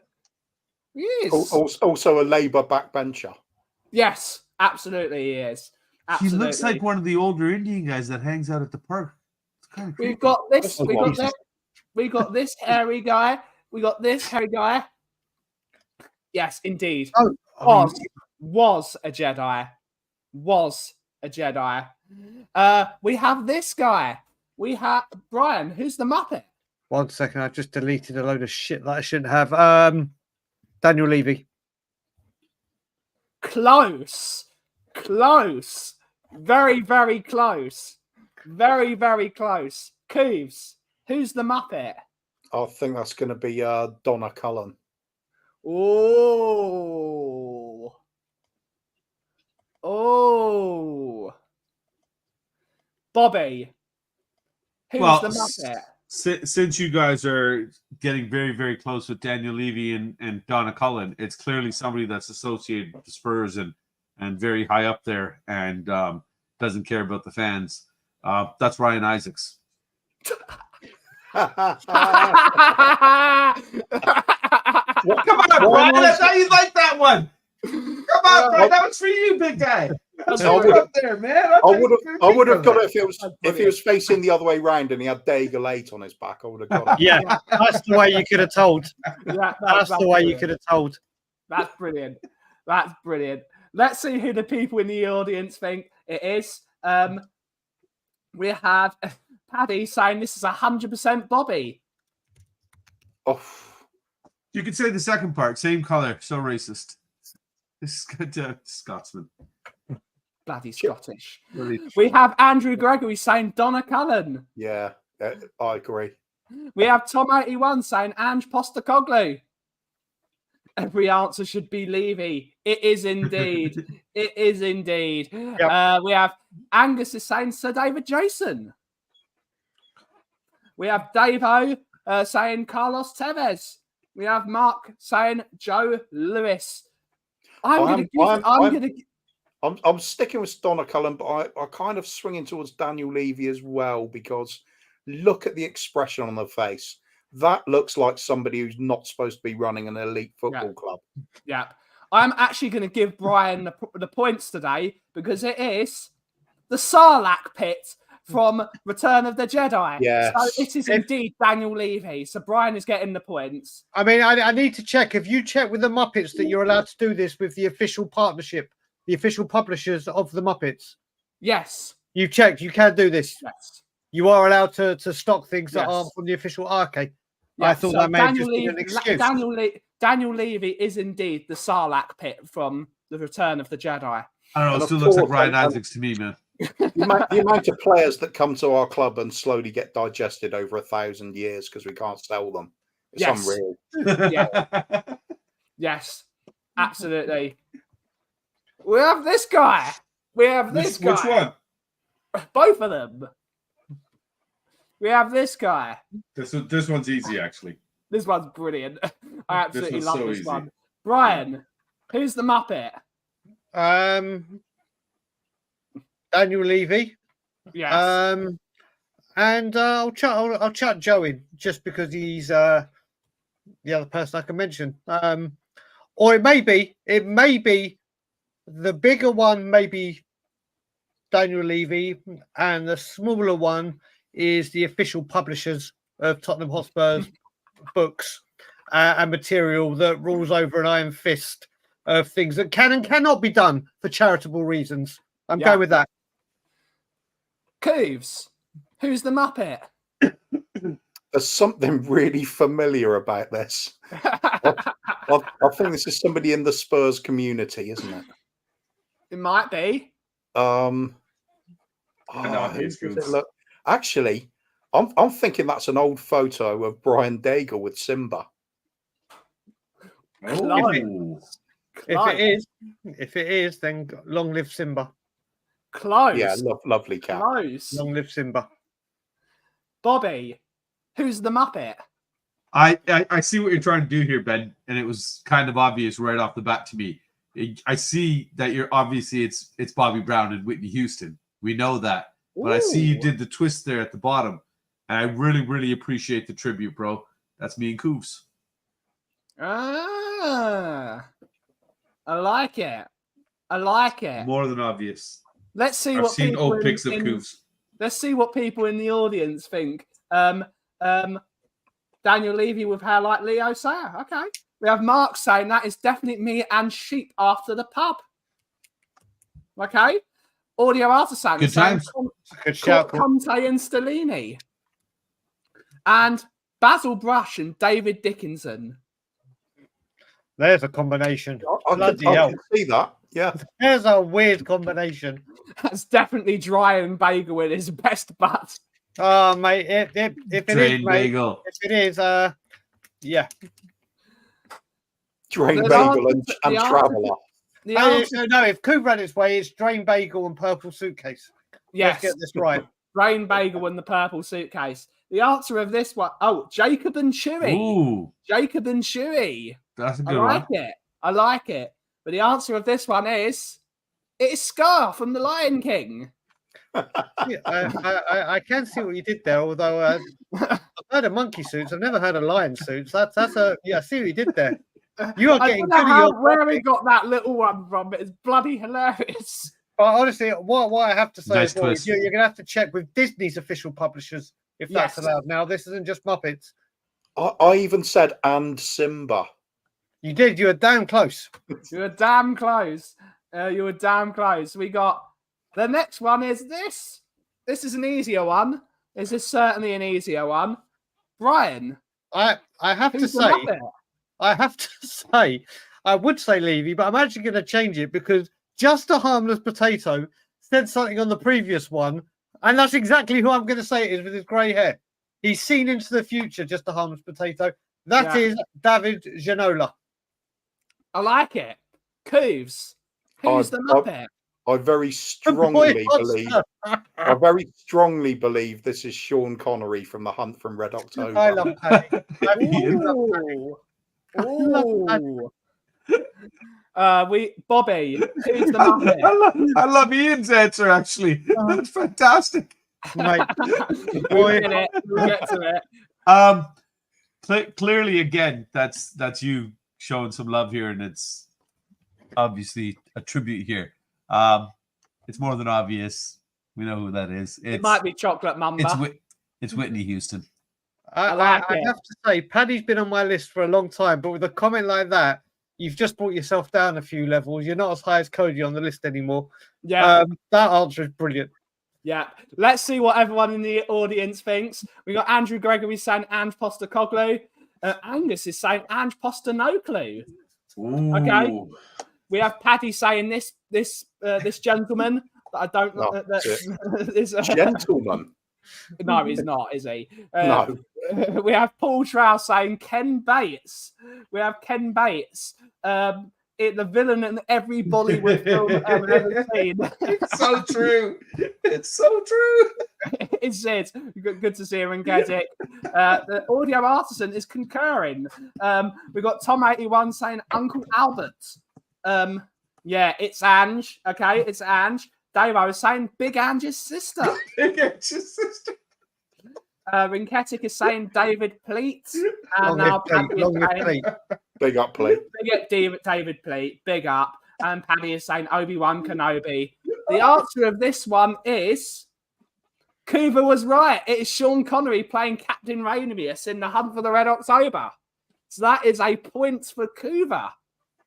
[SPEAKER 2] He is.
[SPEAKER 3] Also a Labour backbencher.
[SPEAKER 2] Yes, absolutely he is. Absolutely.
[SPEAKER 4] He looks like one of the older Indian guys that hangs out at the park. It's kind of creepy.
[SPEAKER 2] We've got this. We got this hairy guy. We got this hairy guy. Yes, indeed. Was a Jedi. Was a Jedi. We have this guy. We have Brian. Who's the Muppet?
[SPEAKER 5] 1 second. I just deleted a load of shit that I shouldn't have. Daniel Levy.
[SPEAKER 2] Close. Close. Very, very close. Very, very close. Cooves. Who's the Muppet?
[SPEAKER 3] I think that's going to be Donna Cullen.
[SPEAKER 2] Oh. Oh. Bobby. Who's the Muppet?
[SPEAKER 4] Since you guys are getting very, very close with Daniel Levy and Donna Cullen, it's clearly somebody that's associated with the Spurs and very high up there and doesn't care about the fans. That's Ryan Isaacs.
[SPEAKER 3] What-
[SPEAKER 4] Come on, Brian. That's how you like that one. Come on, Brian. That was for you, big guy. That's up there, man.
[SPEAKER 3] I would have got it if he was facing the other way round and he had Daigle 8 on his back. I would have got it.
[SPEAKER 5] Yeah, that's the way you could have told. That's the way you could have told.
[SPEAKER 2] That's brilliant. That's brilliant. Let's see who the people in the audience think it is. We have Paddy saying this is 100% Bobby.
[SPEAKER 3] Oh,
[SPEAKER 4] You could say the second part, same color, so racist. This is good Scotsman.
[SPEAKER 2] Bloody Scottish. We have Andrew Gregory saying Donna Cullen.
[SPEAKER 3] yeah, I agree.
[SPEAKER 2] We have Tom81 saying Ange Postecoglou. Every answer should be Levy. It is indeed. It is indeed.
[SPEAKER 5] Yep.
[SPEAKER 2] We have Angus is saying Sir David Jason. We have Dave-O saying Carlos Tevez. We have Mark saying Joe Lewis. I'm
[SPEAKER 3] sticking with Donna Cullen, but I kind of swinging towards Daniel Levy as well because look at the expression on the face. That looks like somebody who's not supposed to be running an elite football club.
[SPEAKER 2] Yeah. I'm actually going to give Brian the points today because it is the Sarlacc pit from Return of the Jedi.
[SPEAKER 3] Yes.
[SPEAKER 2] So it is indeed Daniel Levy. So Brian is getting the points.
[SPEAKER 5] I mean, I need to check. Have you checked with the Muppets that you're allowed to do this with the official partnership, the official publishers of the Muppets?
[SPEAKER 2] Yes.
[SPEAKER 5] You've checked. You can do this.
[SPEAKER 2] Yes.
[SPEAKER 5] You are allowed to stock things that
[SPEAKER 2] Yes.
[SPEAKER 5] aren't from the official arcade.
[SPEAKER 2] Yeah,
[SPEAKER 5] I thought
[SPEAKER 2] so
[SPEAKER 5] that may have just been an excuse.
[SPEAKER 2] Daniel Levy is indeed the Sarlacc pit from the Return of the Jedi.
[SPEAKER 4] I don't know.
[SPEAKER 3] And
[SPEAKER 4] It
[SPEAKER 3] of
[SPEAKER 4] still looks like
[SPEAKER 3] course,
[SPEAKER 4] Ryan Isaacs to me, man.
[SPEAKER 3] The amount of players that come to our club and slowly get digested over 1,000 years because we can't sell them. It's
[SPEAKER 2] Yes.
[SPEAKER 3] unreal.
[SPEAKER 2] Yeah. Yes, absolutely. We have this guy. We have this guy.
[SPEAKER 4] Which one?
[SPEAKER 2] Both of them. We have this guy.
[SPEAKER 4] This one's easy, actually.
[SPEAKER 2] This one's brilliant. I absolutely
[SPEAKER 4] one's
[SPEAKER 2] love
[SPEAKER 4] so
[SPEAKER 2] this
[SPEAKER 4] easy.
[SPEAKER 2] one. Brian, who's the Muppet?
[SPEAKER 5] Daniel Levy.
[SPEAKER 2] Yes.
[SPEAKER 5] And I'll chuck Joe in just because he's the other person I can mention. Or it may be the bigger one, maybe Daniel Levy, and the smaller one is the official publishers of Tottenham Hotspur's books and material that rules over an iron fist of things that can and cannot be done for charitable reasons. I'm going with that.
[SPEAKER 2] Cooves, who's the Muppet?
[SPEAKER 3] There's something really familiar about this. I think this is somebody in the Spurs community, isn't it?
[SPEAKER 2] It might be.
[SPEAKER 4] know
[SPEAKER 3] Who
[SPEAKER 4] his
[SPEAKER 3] does it
[SPEAKER 4] Cooves.
[SPEAKER 3] look? Actually, I'm thinking that's an old photo of Brian Daigle with Simba.
[SPEAKER 4] Oh.
[SPEAKER 5] If it is, then long live Simba.
[SPEAKER 2] Close.
[SPEAKER 3] Yeah, lovely cat.
[SPEAKER 2] Close.
[SPEAKER 5] Long live Simba.
[SPEAKER 2] Bobby, who's the Muppet?
[SPEAKER 4] I see what you're trying to do here, Ben, and it was kind of obvious right off the bat to me. I see that you're obviously it's Bobby Brown and Whitney Houston. We know that, but I see you did the twist there at the bottom, and I really, really appreciate the tribute, bro. That's me and Cooves.
[SPEAKER 2] Ah, I like it. I like it.
[SPEAKER 4] More than obvious.
[SPEAKER 2] Let's see
[SPEAKER 4] I've
[SPEAKER 2] what
[SPEAKER 4] seen
[SPEAKER 2] people
[SPEAKER 4] old pics of Cooves.
[SPEAKER 2] Let's see what people in the audience think. Daniel Levy with hair like Leo Sayer. Okay. We have Mark saying that is definitely me and sheep after the pub. Okay. Audio Artisan.
[SPEAKER 4] Good times.
[SPEAKER 5] Good shout.
[SPEAKER 2] Conte and Stellini. And Basil Brush and David Dickinson.
[SPEAKER 5] There's a combination.
[SPEAKER 3] I
[SPEAKER 5] Bloody
[SPEAKER 3] can
[SPEAKER 5] hell.
[SPEAKER 3] see that. Yeah.
[SPEAKER 5] There's a weird combination.
[SPEAKER 2] That's definitely Dry and Bagel in his best butt.
[SPEAKER 5] Oh, mate. If it
[SPEAKER 4] Train
[SPEAKER 5] is, mate.
[SPEAKER 4] bagel.
[SPEAKER 5] If it is, yeah.
[SPEAKER 3] Drain
[SPEAKER 2] The
[SPEAKER 3] Bagel and
[SPEAKER 2] answer-
[SPEAKER 3] Traveller.
[SPEAKER 5] No, if Cooper had its way, it's Drain Bagel and Purple Suitcase.
[SPEAKER 2] Yes.
[SPEAKER 5] Let's get this right.
[SPEAKER 2] Drain Bagel and the Purple Suitcase. The answer of this one, Jacob and Chewy.
[SPEAKER 4] Ooh,
[SPEAKER 2] Jacob and Chewy.
[SPEAKER 4] that's a good
[SPEAKER 2] I like
[SPEAKER 4] one.
[SPEAKER 2] it. I like it. But the answer of this one is Scar from The Lion King.
[SPEAKER 5] I can see what you did there, although I've heard of monkey suits. I've never heard of lion suits. I see what you did there. You are getting good at your
[SPEAKER 2] where we got that little one from. It's bloody hilarious.
[SPEAKER 5] But honestly, what I have to say
[SPEAKER 4] Nice
[SPEAKER 5] as well is
[SPEAKER 4] twist.
[SPEAKER 5] you're going to have to check with Disney's official publishers if that's
[SPEAKER 2] Yes.
[SPEAKER 5] allowed. Now, this isn't just Muppets.
[SPEAKER 3] I even said and Simba.
[SPEAKER 5] You did. You were damn close.
[SPEAKER 2] You were damn close. You were damn close. We got the next one is this. This is an easier one. This is certainly an easier one. Brian,
[SPEAKER 5] I have to
[SPEAKER 2] who's the
[SPEAKER 5] say,
[SPEAKER 2] Muppet?
[SPEAKER 5] I would say Levy, but I'm actually going to change it because Just a Harmless Potato said something on the previous one, and that's exactly who I'm going to say it is with his grey hair. He's seen into the future, Just a Harmless Potato. That is David Ginola.
[SPEAKER 2] I like it. Cooves, who's the Muppet?
[SPEAKER 3] I very strongly believe this is Sean Connery from The Hunt from Red October.
[SPEAKER 5] I love Paddy.
[SPEAKER 2] Ooh. Bobby, who's the Muppet?
[SPEAKER 4] I love Ian's answer, actually. That's fantastic.
[SPEAKER 5] Mate.
[SPEAKER 2] We'll get to it.
[SPEAKER 4] Clearly, again, that's you showing some love here, and it's obviously a tribute here. It's more than obvious. We know who that is.
[SPEAKER 2] It might be Chocolate Mamba.
[SPEAKER 4] It's Whitney Houston.
[SPEAKER 5] I have to say, Paddy's been on my list for a long time, but with a comment like that, you've just brought yourself down a few levels. You're not as high as Cody on the list anymore.
[SPEAKER 2] Yeah.
[SPEAKER 5] That answer is brilliant.
[SPEAKER 2] Yeah. Let's see what everyone in the audience thinks. We got Andrew Gregory saying Ange Postecoglou. Angus is saying Ange Postecoglou. Okay. We have Paddy saying this gentleman that I don't know.
[SPEAKER 3] Gentleman.
[SPEAKER 2] No, he's not, is he?
[SPEAKER 3] No.
[SPEAKER 2] We have Paul Trow saying Ken Bates. We have Ken Bates, the villain in every Bollywood film I've ever seen.
[SPEAKER 4] It's so true. It's so true.
[SPEAKER 2] It's it. Good to see him and get it. The audio artisan is concurring. We've got Tom81 saying Uncle Albert. Yeah, it's Ange. Okay, it's Ange. Dave, I was saying Big Ange's sister.
[SPEAKER 4] Big Ange's sister.
[SPEAKER 2] Rinketic is saying David Pleat. And
[SPEAKER 5] Long
[SPEAKER 2] now
[SPEAKER 5] live
[SPEAKER 2] Paddy
[SPEAKER 5] Long
[SPEAKER 2] is
[SPEAKER 5] live
[SPEAKER 2] saying
[SPEAKER 3] Big up, Pleat.
[SPEAKER 2] big up David Pleat. Big up. And Paddy is saying Obi-Wan Kenobi. The answer of this one is Coover was right. It is Sean Connery playing Captain Rainius in The Hunt for the Red October. So that is a point for Coover.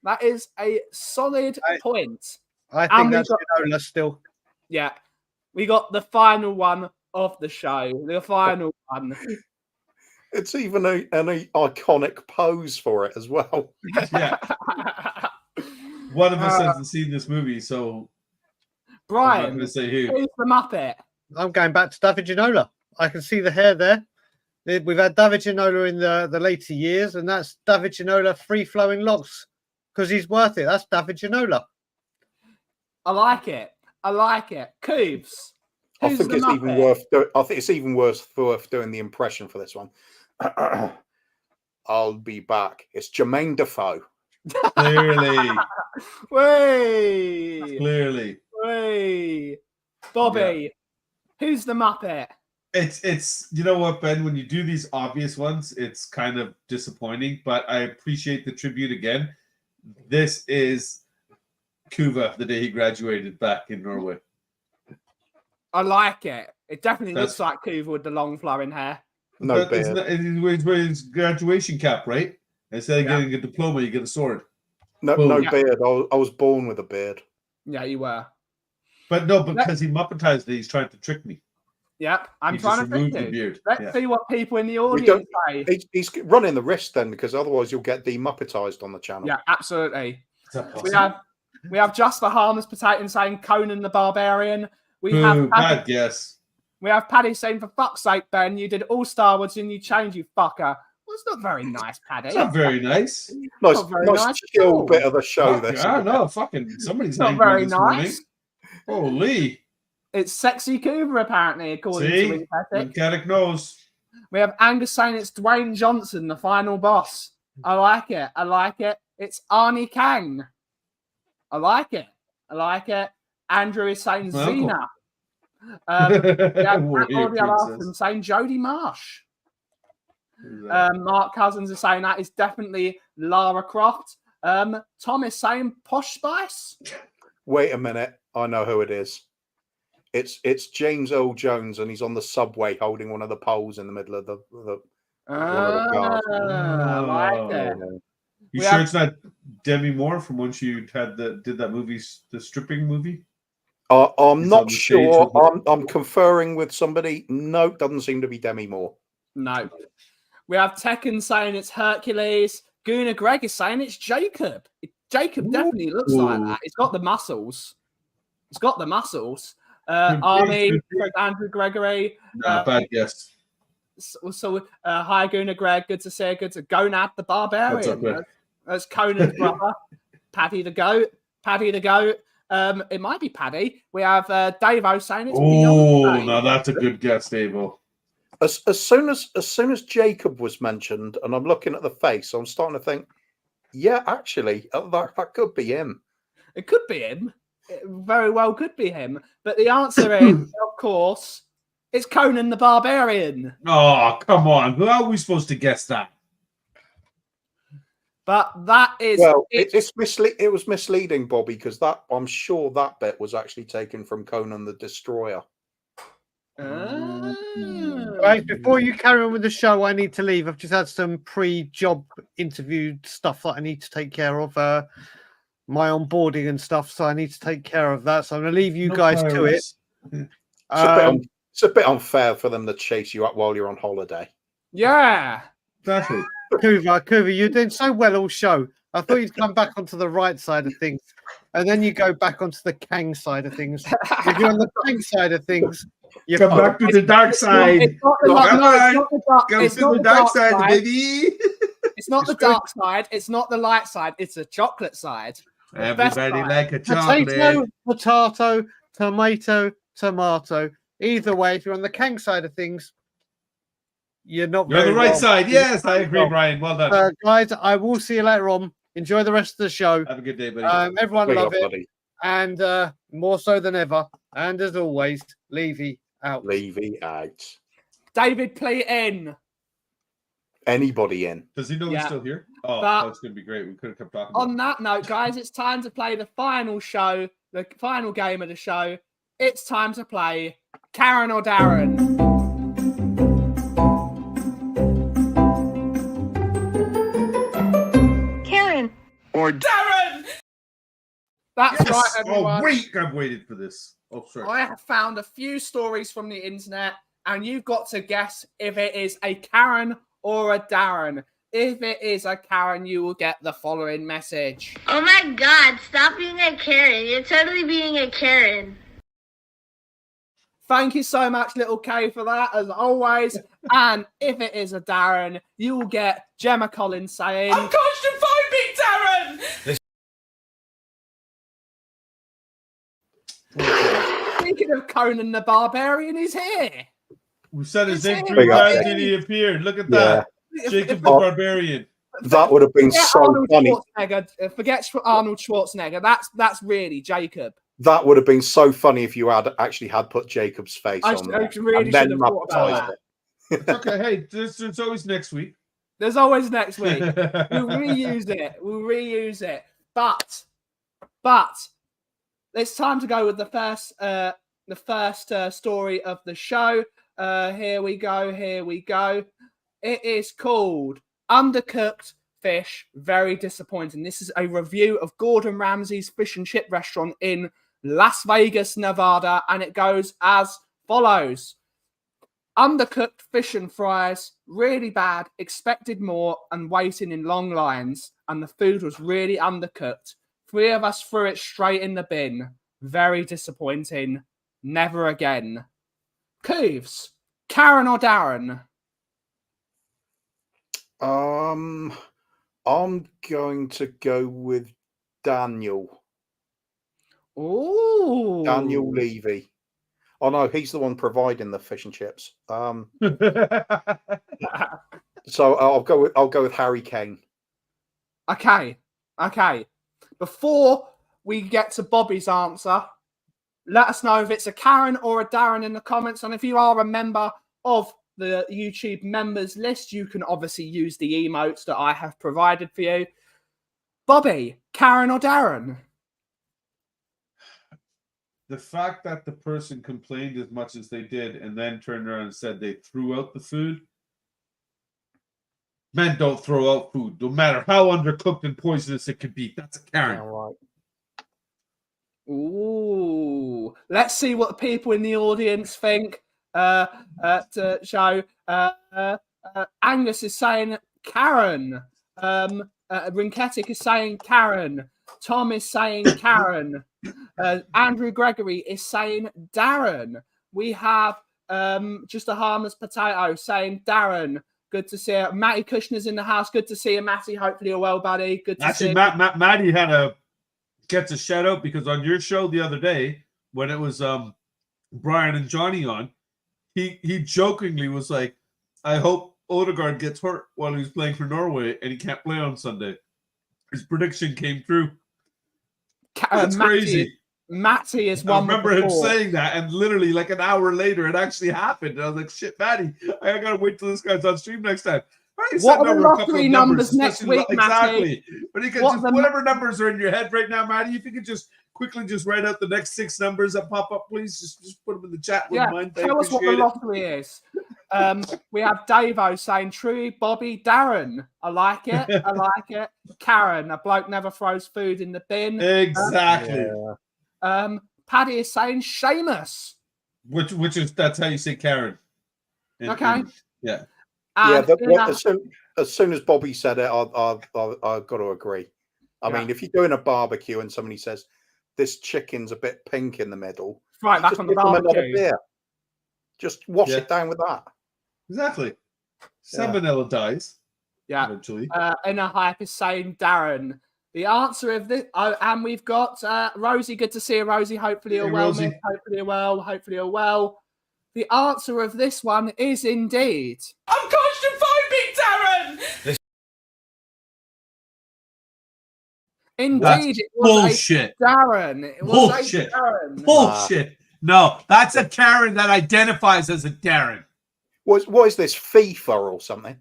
[SPEAKER 2] That is a solid point.
[SPEAKER 5] I think that's Ginola still.
[SPEAKER 2] Yeah. We got the final one of the show. The final one.
[SPEAKER 3] It's even an iconic pose for it as well.
[SPEAKER 4] Yeah. One of us hasn't seen this movie, so
[SPEAKER 2] Brian,
[SPEAKER 4] I'm not going to say who.
[SPEAKER 2] who's the Muppet?
[SPEAKER 5] I'm going back to David Ginola. I can see the hair there. We've had David Ginola in the later years, and that's David Ginola free-flowing locks because he's worth it. That's David Ginola.
[SPEAKER 2] I like it. I like it. Cooves.
[SPEAKER 3] I think it's even worth doing the impression for this one. I'll be back. It's Jermaine Defoe.
[SPEAKER 4] Clearly.
[SPEAKER 2] Way.
[SPEAKER 4] Clearly.
[SPEAKER 2] Way. Bobby. Who's the Muppet?
[SPEAKER 4] It's you know what, Ben, when you do these obvious ones, it's kind of disappointing, but I appreciate the tribute again. This is Kuva the day he graduated back in Norway.
[SPEAKER 2] I like it. It definitely looks like Coover with the long flowing hair.
[SPEAKER 3] No beard.
[SPEAKER 4] He's wearing his graduation cap, right? Instead of getting a diploma, you get a sword.
[SPEAKER 3] No beard. I was born with a beard.
[SPEAKER 2] Yeah, you were.
[SPEAKER 4] But no, because he muppetized it, he's trying to trick me.
[SPEAKER 2] Yep, I'm
[SPEAKER 4] He
[SPEAKER 2] trying
[SPEAKER 4] just
[SPEAKER 2] to think
[SPEAKER 4] removed the beard.
[SPEAKER 2] Let's
[SPEAKER 4] Yeah.
[SPEAKER 2] see what people in the audience say.
[SPEAKER 3] He's running the risk then, because otherwise you'll get demuppetized on the channel.
[SPEAKER 2] Yeah, absolutely.
[SPEAKER 4] Is that possible?
[SPEAKER 2] We have just the harmless potato saying Conan the Barbarian. We
[SPEAKER 4] Ooh,
[SPEAKER 2] have
[SPEAKER 4] bad guess.
[SPEAKER 2] We have Paddy saying, for fuck's sake, Ben, you did all Star Wars and you changed, you fucker. That's not very nice, Paddy.
[SPEAKER 4] It's not very nice.
[SPEAKER 3] Nice,
[SPEAKER 2] Not very
[SPEAKER 3] nice
[SPEAKER 2] nice at
[SPEAKER 3] chill
[SPEAKER 2] all.
[SPEAKER 3] bit of the show. This.
[SPEAKER 4] I don't know. Fucking somebody's
[SPEAKER 2] Not
[SPEAKER 4] angry
[SPEAKER 2] very
[SPEAKER 4] this morning.
[SPEAKER 2] nice.
[SPEAKER 4] Holy.
[SPEAKER 2] It's Sexy Cooper, apparently, according
[SPEAKER 4] See?
[SPEAKER 2] to Wikipedia.
[SPEAKER 4] Mechanic knows.
[SPEAKER 2] We have Angus saying it's Dwayne Johnson, the final boss. I like it. I like it. It's Arnie Kang. I like it. I like it. Andrew is saying
[SPEAKER 4] My uncle.
[SPEAKER 2] Xena. We have
[SPEAKER 4] Warrior
[SPEAKER 2] Claudia
[SPEAKER 4] princess.
[SPEAKER 2] Larson saying Jodie Marsh. Mark Cousins is saying that is definitely Lara Croft. Tom is saying Posh Spice.
[SPEAKER 3] Wait a minute, I know who it is. It's James Earl Jones, and he's on the subway holding one of the poles in the middle of the
[SPEAKER 2] I like it.
[SPEAKER 4] You
[SPEAKER 2] We
[SPEAKER 4] sure
[SPEAKER 2] have-
[SPEAKER 4] it's not Demi Moore from when she did that movie, the stripping movie?
[SPEAKER 3] I'm
[SPEAKER 4] It's on
[SPEAKER 3] not
[SPEAKER 4] the stage
[SPEAKER 3] sure.
[SPEAKER 4] with
[SPEAKER 3] I'm conferring with somebody. No, doesn't seem to be Demi Moore.
[SPEAKER 2] No. We have Tekken saying it's Hercules. Guna Greg is saying it's Jacob. Jacob definitely looks like that. He's got the muscles. He's got the muscles. Army, Andrew Gregory.
[SPEAKER 4] Nah, bad guess.
[SPEAKER 2] Hi, Guna Greg. Good to see you. Good to Gonad the Barbarian.
[SPEAKER 4] What's up, Greg?
[SPEAKER 2] That's Conan's brother. Paddy the Goat. Paddy the Goat. It might be Paddy. We have Davo saying it's
[SPEAKER 4] Oh,
[SPEAKER 2] Beyonce.
[SPEAKER 4] now that's a good guess, Davo.
[SPEAKER 3] As soon as Jacob was mentioned, and I'm looking at the face, I'm starting to think, yeah, actually, that could be him.
[SPEAKER 2] It could be him. It very well could be him. But the answer is, of course, it's Conan the Barbarian.
[SPEAKER 4] Oh, come on. How are we supposed to guess that?
[SPEAKER 2] But that is
[SPEAKER 3] Well, it was misleading, Bobby, because I'm sure that bit was actually taken from Conan the Destroyer.
[SPEAKER 5] Guys, before you carry on with the show, I need to leave. I've just had some pre-job interview stuff that I need to take care of. My onboarding and stuff, so I need to take care of that. So I'm going to leave you guys to it.
[SPEAKER 3] It's a bit unfair for them to chase you up while you're on holiday.
[SPEAKER 2] Yeah.
[SPEAKER 4] Exactly.
[SPEAKER 5] Kuva, you're doing so well all show. I thought you'd come back onto the right side of things, and then you go back onto the Kang side of things. If you're on the Kang side of things, you
[SPEAKER 4] Come back to the dark side.
[SPEAKER 2] It's not the,
[SPEAKER 4] Come
[SPEAKER 2] no,
[SPEAKER 4] on.
[SPEAKER 2] it's not the dark,
[SPEAKER 4] Come
[SPEAKER 2] it's
[SPEAKER 4] to
[SPEAKER 2] not
[SPEAKER 4] the
[SPEAKER 2] the
[SPEAKER 4] dark
[SPEAKER 2] dark
[SPEAKER 4] side,
[SPEAKER 2] side.
[SPEAKER 4] baby.
[SPEAKER 2] It's not the dark side. It's not the light side. It's a chocolate side. The best
[SPEAKER 4] Everybody
[SPEAKER 2] side.
[SPEAKER 4] like a chocolate.
[SPEAKER 5] potato, potato, tomato, tomato. Either way, if you're on the Kang side of things, you're not.
[SPEAKER 4] You're on
[SPEAKER 5] very
[SPEAKER 4] the right
[SPEAKER 5] well.
[SPEAKER 4] side. Yes, I agree,
[SPEAKER 5] Well,
[SPEAKER 4] Brian. Well done.
[SPEAKER 5] Guys, I will see you later on. Enjoy the rest of the show.
[SPEAKER 4] Have a good day, buddy.
[SPEAKER 5] Everyone
[SPEAKER 3] Wait
[SPEAKER 5] love
[SPEAKER 3] up,
[SPEAKER 5] it,
[SPEAKER 3] buddy.
[SPEAKER 5] and more so than ever. And as always, Levy out.
[SPEAKER 3] Levy out.
[SPEAKER 2] David, play it in.
[SPEAKER 3] Anybody in?
[SPEAKER 4] Does he know
[SPEAKER 2] yeah.
[SPEAKER 4] he's still here? Oh,
[SPEAKER 2] But-
[SPEAKER 4] that's going to be great. We could have kept talking.
[SPEAKER 2] On that note, guys, it's time to play the final show, the final game of the show. It's time to play Karen or Darren.
[SPEAKER 6] Karen.
[SPEAKER 7] Or
[SPEAKER 2] Darren! That's
[SPEAKER 4] Yes!
[SPEAKER 2] right, everyone.
[SPEAKER 4] Oh, wait. I've waited for this. Oh, sorry.
[SPEAKER 2] I have found a few stories from the internet, and you've got to guess if it is a Karen or a Darren. If it is a Karen, you will get the following message.
[SPEAKER 6] Oh my god, stop being a Karen. You're totally being a Karen.
[SPEAKER 2] Thank you so much, Little K, for that, as always. And if it is a Darren, you will get Gemma Collins saying, I'm claustrophobic, Darren! Speaking of Conan the Barbarian, he's here.
[SPEAKER 4] We said his name
[SPEAKER 2] It's
[SPEAKER 4] 3
[SPEAKER 3] him.
[SPEAKER 4] times and he appeared. Look at that. Jacob the
[SPEAKER 3] Oh.
[SPEAKER 4] Barbarian.
[SPEAKER 3] That would have been
[SPEAKER 2] Forget
[SPEAKER 3] so
[SPEAKER 2] Arnold
[SPEAKER 3] funny.
[SPEAKER 2] Schwarzenegger. Forget Arnold Schwarzenegger. That's really Jacob.
[SPEAKER 3] That would have been so funny if you had actually had put Jacob's face
[SPEAKER 2] I
[SPEAKER 3] on
[SPEAKER 2] really
[SPEAKER 3] there
[SPEAKER 2] should
[SPEAKER 3] and then
[SPEAKER 2] have thought about
[SPEAKER 3] advertised
[SPEAKER 2] that.
[SPEAKER 3] it.
[SPEAKER 4] It's okay. Hey, it's always next week.
[SPEAKER 2] There's always next week. We'll reuse it. We'll reuse it. But it's time to go with the first story of the show. Here we go. It is called Undercooked Fish. Very disappointing. This is a review of Gordon Ramsay's fish and chip restaurant in Las Vegas, Nevada, and it goes as follows. Undercooked fish and fries, really bad, expected more and waiting in long lines, and the food was really undercooked. 3 of us threw it straight in the bin. Very disappointing. Never again. Cooves, Karen or Darren?
[SPEAKER 3] I'm going to go with Daniel.
[SPEAKER 2] Ooh.
[SPEAKER 3] Daniel Levy. Oh no, he's the one providing the fish and chips. So I'll go with Harry Kane.
[SPEAKER 2] Okay. Before we get to Bobby's answer, let us know if it's a Karen or a Darren in the comments. And if you are a member of the YouTube members list, you can obviously use the emotes that I have provided for you. Bobby, Karen or Darren?
[SPEAKER 4] The fact that the person complained as much as they did and then turned around and said they threw out the food. Men don't throw out food, no matter how undercooked and poisonous it could be. That's a Karen.
[SPEAKER 3] Yeah, right.
[SPEAKER 2] Ooh. Let's see what the people in the audience think. To show Angus is saying Karen. Rinketic is saying Karen. Tom is saying Karen. Andrew Gregory is saying Darren. We have just a harmless potato saying Darren. Good to see you. Matty Kushner's in the house. Good to see you, Matty. Hopefully you're well, buddy. Good to see you.
[SPEAKER 4] Matty gets a shout out because on your show the other day when it was Brian and Johnny on, he jokingly was like, I hope Odegaard gets hurt while he's playing for Norway and he can't play on Sunday. His prediction came true. That's crazy.
[SPEAKER 2] Matty is one.
[SPEAKER 4] I remember him saying that, and literally like an hour later, it actually happened. And I was like, "Shit, Matty, I gotta wait till this guy's on stream next time."
[SPEAKER 2] What are the lottery numbers next week,
[SPEAKER 4] exactly.
[SPEAKER 2] Matty?
[SPEAKER 4] But you can whatever numbers are in your head right now, Matty. If you could just quickly write out the next 6 numbers that pop up, please. Just put them in the chat.
[SPEAKER 2] Tell us what the lottery is. We have Davo saying true, Bobby, Darren. I like it. Karen, a bloke never throws food in the bin.
[SPEAKER 4] Exactly.
[SPEAKER 2] Paddy is saying Seamus.
[SPEAKER 4] Which is that's how you say Karen.
[SPEAKER 2] Okay.
[SPEAKER 4] Yeah.
[SPEAKER 3] As soon as Bobby said it, I've got to agree. I mean, if you're doing a barbecue and somebody says this chicken's a bit pink in the middle,
[SPEAKER 2] right back on the barbecue.
[SPEAKER 3] Just wash it down with that.
[SPEAKER 4] Exactly. Salmonella dies.
[SPEAKER 2] Yeah.
[SPEAKER 4] Eventually.
[SPEAKER 2] Inner Hype is saying Darren. The answer of this, and we've got Rosie. Good to see you, Rosie. Hopefully you're well, miss. Hopefully you're well. Hopefully you're well. The answer of this one is indeed. I'm claustrophobic, Darren. Indeed, it was
[SPEAKER 4] bullshit.
[SPEAKER 2] Darren. It was bullshit. Darren.
[SPEAKER 4] Bullshit. No, that's a Karen that identifies as a Darren.
[SPEAKER 3] What is this, FIFA or something?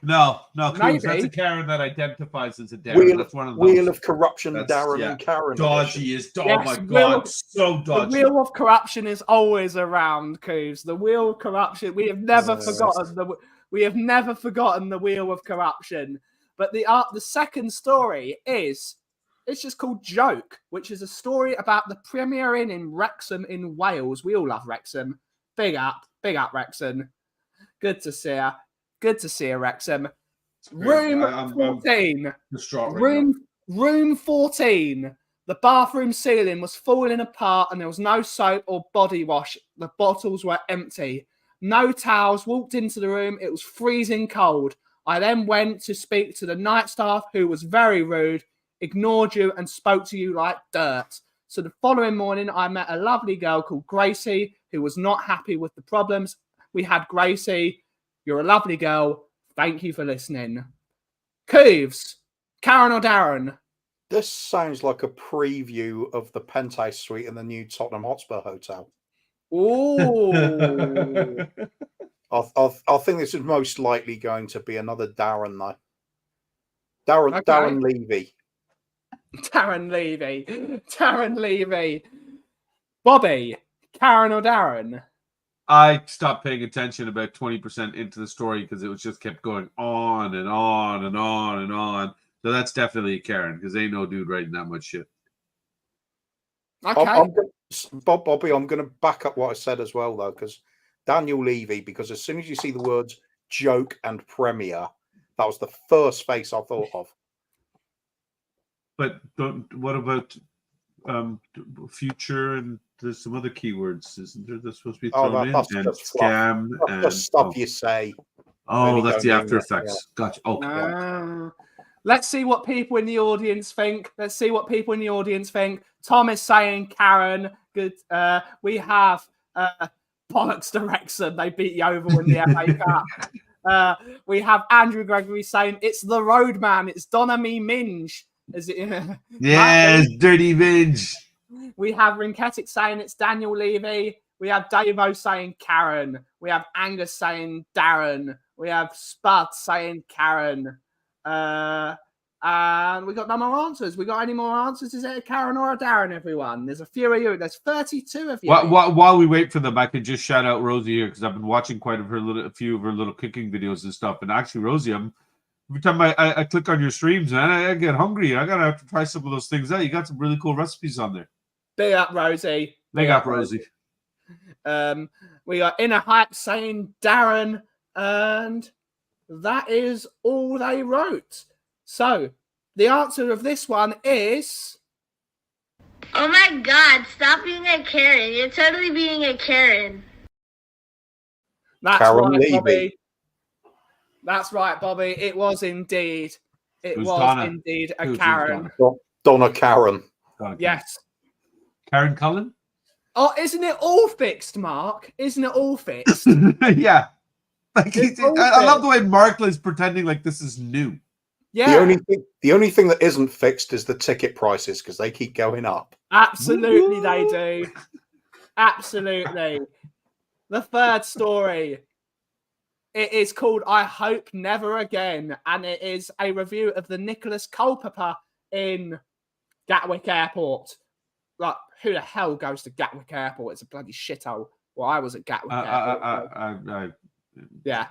[SPEAKER 4] No, that's a Karen that identifies as a Darren. That's one of those.
[SPEAKER 3] Wheel of Corruption, Darren and Karen.
[SPEAKER 4] Dodgy is, oh my God, so dodgy.
[SPEAKER 2] The Wheel of Corruption is always around, Coos. The Wheel of Corruption, we have never forgotten the Wheel of Corruption. But the second story it's just called Joke, which is a story about the Premier Inn in Wrexham in Wales. We all love Wrexham. Big up Wrexham. Good to see you. Good to see you, Wrexham. Room 14. Room 14. The bathroom ceiling was falling apart and there was no soap or body wash. The bottles were empty. No towels. Walked into the room. It was freezing cold. I then went to speak to the night staff, who was very rude, ignored you and spoke to you like dirt. So the following morning, I met a lovely girl called Gracie, who was not happy with the problems. We had Gracie. You're a lovely girl. Thank you for listening. Cooves, Karen or Darren?
[SPEAKER 3] This sounds like a preview of the penthouse suite in the new Tottenham Hotspur Hotel.
[SPEAKER 2] Ooh.
[SPEAKER 3] I think this is most likely going to be another Darren, though. Darren Levy.
[SPEAKER 2] Darren Levy. Bobby, Karen or Darren?
[SPEAKER 4] I stopped paying attention about 20% into the story because it was just kept going on and on and on and on. So that's definitely a Karen because ain't no dude writing that much shit.
[SPEAKER 2] Okay.
[SPEAKER 3] Bobby, I'm going to back up what I said as well, though, because Daniel Levy, because as soon as you see the words joke and Premier, that was the first face I thought of.
[SPEAKER 4] But what about future and there's some other keywords, isn't there? That's supposed to be thrown in.
[SPEAKER 3] That's
[SPEAKER 4] and
[SPEAKER 3] just
[SPEAKER 4] scam
[SPEAKER 3] and stuff you say.
[SPEAKER 4] Oh,
[SPEAKER 3] Really
[SPEAKER 4] that's
[SPEAKER 3] don't
[SPEAKER 4] the
[SPEAKER 3] mean
[SPEAKER 4] After
[SPEAKER 3] that,
[SPEAKER 4] Effects. Gotcha. Okay.
[SPEAKER 2] Let's see what people in the audience think. Tom is saying Karen. Good. We have Bollocks to Wrexham. They beat Yeovil in the FA Cup. We have Andrew Gregory saying it's the Roadman. It's Donamy Minge. Is it?
[SPEAKER 4] Yes, Dirty Minge.
[SPEAKER 2] We have Rinketic saying it's Daniel Levy. We have Davo saying Karen. We have Angus saying Darren. We have Spud saying Karen. And we got no more answers. We got any more answers? Is it a Karen or a Darren, everyone? There's a few of you. There's 32 of you.
[SPEAKER 4] While we wait for them, I can just shout out Rosie here because I've been watching a few of her little cooking videos and stuff. And actually, Rosie, every time I click on your streams, man, I get hungry. I gotta have to try some of those things out. You got some really cool recipes on there.
[SPEAKER 2] Big up, Rosie.
[SPEAKER 4] Big up, Rosie.
[SPEAKER 2] We got Inner Hype saying Darren, and that is all they wrote. So the answer of this one is.
[SPEAKER 6] Oh my God! Stop being a Karen. You're totally being a Karen.
[SPEAKER 2] That's
[SPEAKER 3] Karen
[SPEAKER 2] right,
[SPEAKER 3] Levy.
[SPEAKER 2] Bobby. That's right, Bobby. It was indeed. It
[SPEAKER 4] Who's
[SPEAKER 2] was
[SPEAKER 4] Donna?
[SPEAKER 2] indeed a
[SPEAKER 4] Who's
[SPEAKER 2] Karen.
[SPEAKER 3] Donna Karen.
[SPEAKER 2] Yes.
[SPEAKER 4] Karen Cullen?
[SPEAKER 2] Oh, isn't it all fixed, Mark? Isn't it all fixed?
[SPEAKER 4] Yeah. Like I love the way Mark is pretending like this is new.
[SPEAKER 2] Yeah.
[SPEAKER 3] The only thing that isn't fixed is the ticket prices because they keep going up.
[SPEAKER 2] Absolutely, they do. Absolutely. The third story. It is called I Hope Never Again, and it is a review of the Nicholas Culpeper in Gatwick Airport. Like, who the hell goes to Gatwick Airport? It's a bloody shithole. Well, I was at Gatwick Airport. Yeah.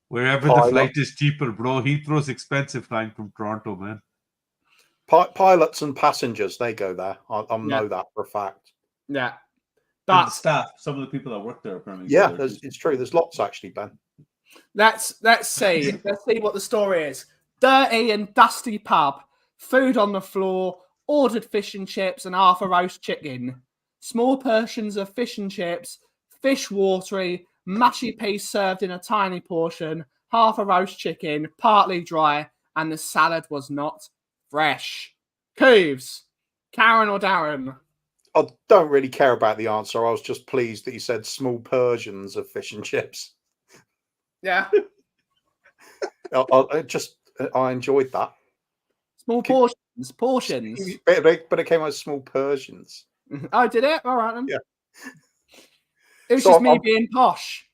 [SPEAKER 4] Wherever the flight is cheaper, bro. Heathrow's expensive flying from Toronto, man.
[SPEAKER 3] Pilots and passengers, they go there. I know that for a fact.
[SPEAKER 2] Yeah.
[SPEAKER 4] But staff, some of the people that work there apparently.
[SPEAKER 3] Yeah, it's true. There's lots actually, Ben.
[SPEAKER 2] Let's see. Let's see what the story is. Dirty and dusty pub. Food on the floor. Ordered fish and chips and half a roast chicken. Small portions of fish and chips. Fish watery. Mushy piece served in a tiny portion. Half a roast chicken. Partly dry. And the salad was not fresh. Cooves. Karen or Darren?
[SPEAKER 3] I don't really care about the answer. I was just pleased that you said small portions of fish and chips.
[SPEAKER 2] Yeah.
[SPEAKER 3] I enjoyed that.
[SPEAKER 2] Small portions. Portions.
[SPEAKER 3] But it came out small Persians.
[SPEAKER 2] Oh, did it? All right then.
[SPEAKER 3] Yeah.
[SPEAKER 2] It was just me being posh.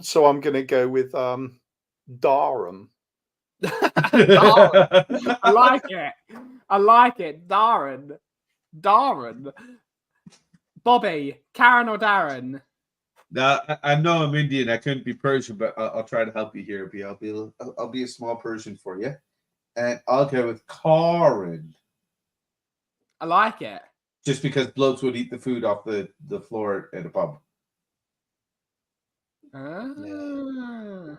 [SPEAKER 3] So I'm gonna go with Darren.
[SPEAKER 2] Darren. I like it. Darren. Bobby, Karen or Darren?
[SPEAKER 4] Now I know I'm Indian. I couldn't be Persian, but I'll try to help you here. I'll be a small Persian for you, and I'll go with Karen.
[SPEAKER 2] I like it.
[SPEAKER 4] Just because blokes would eat the food off the floor at a pub. The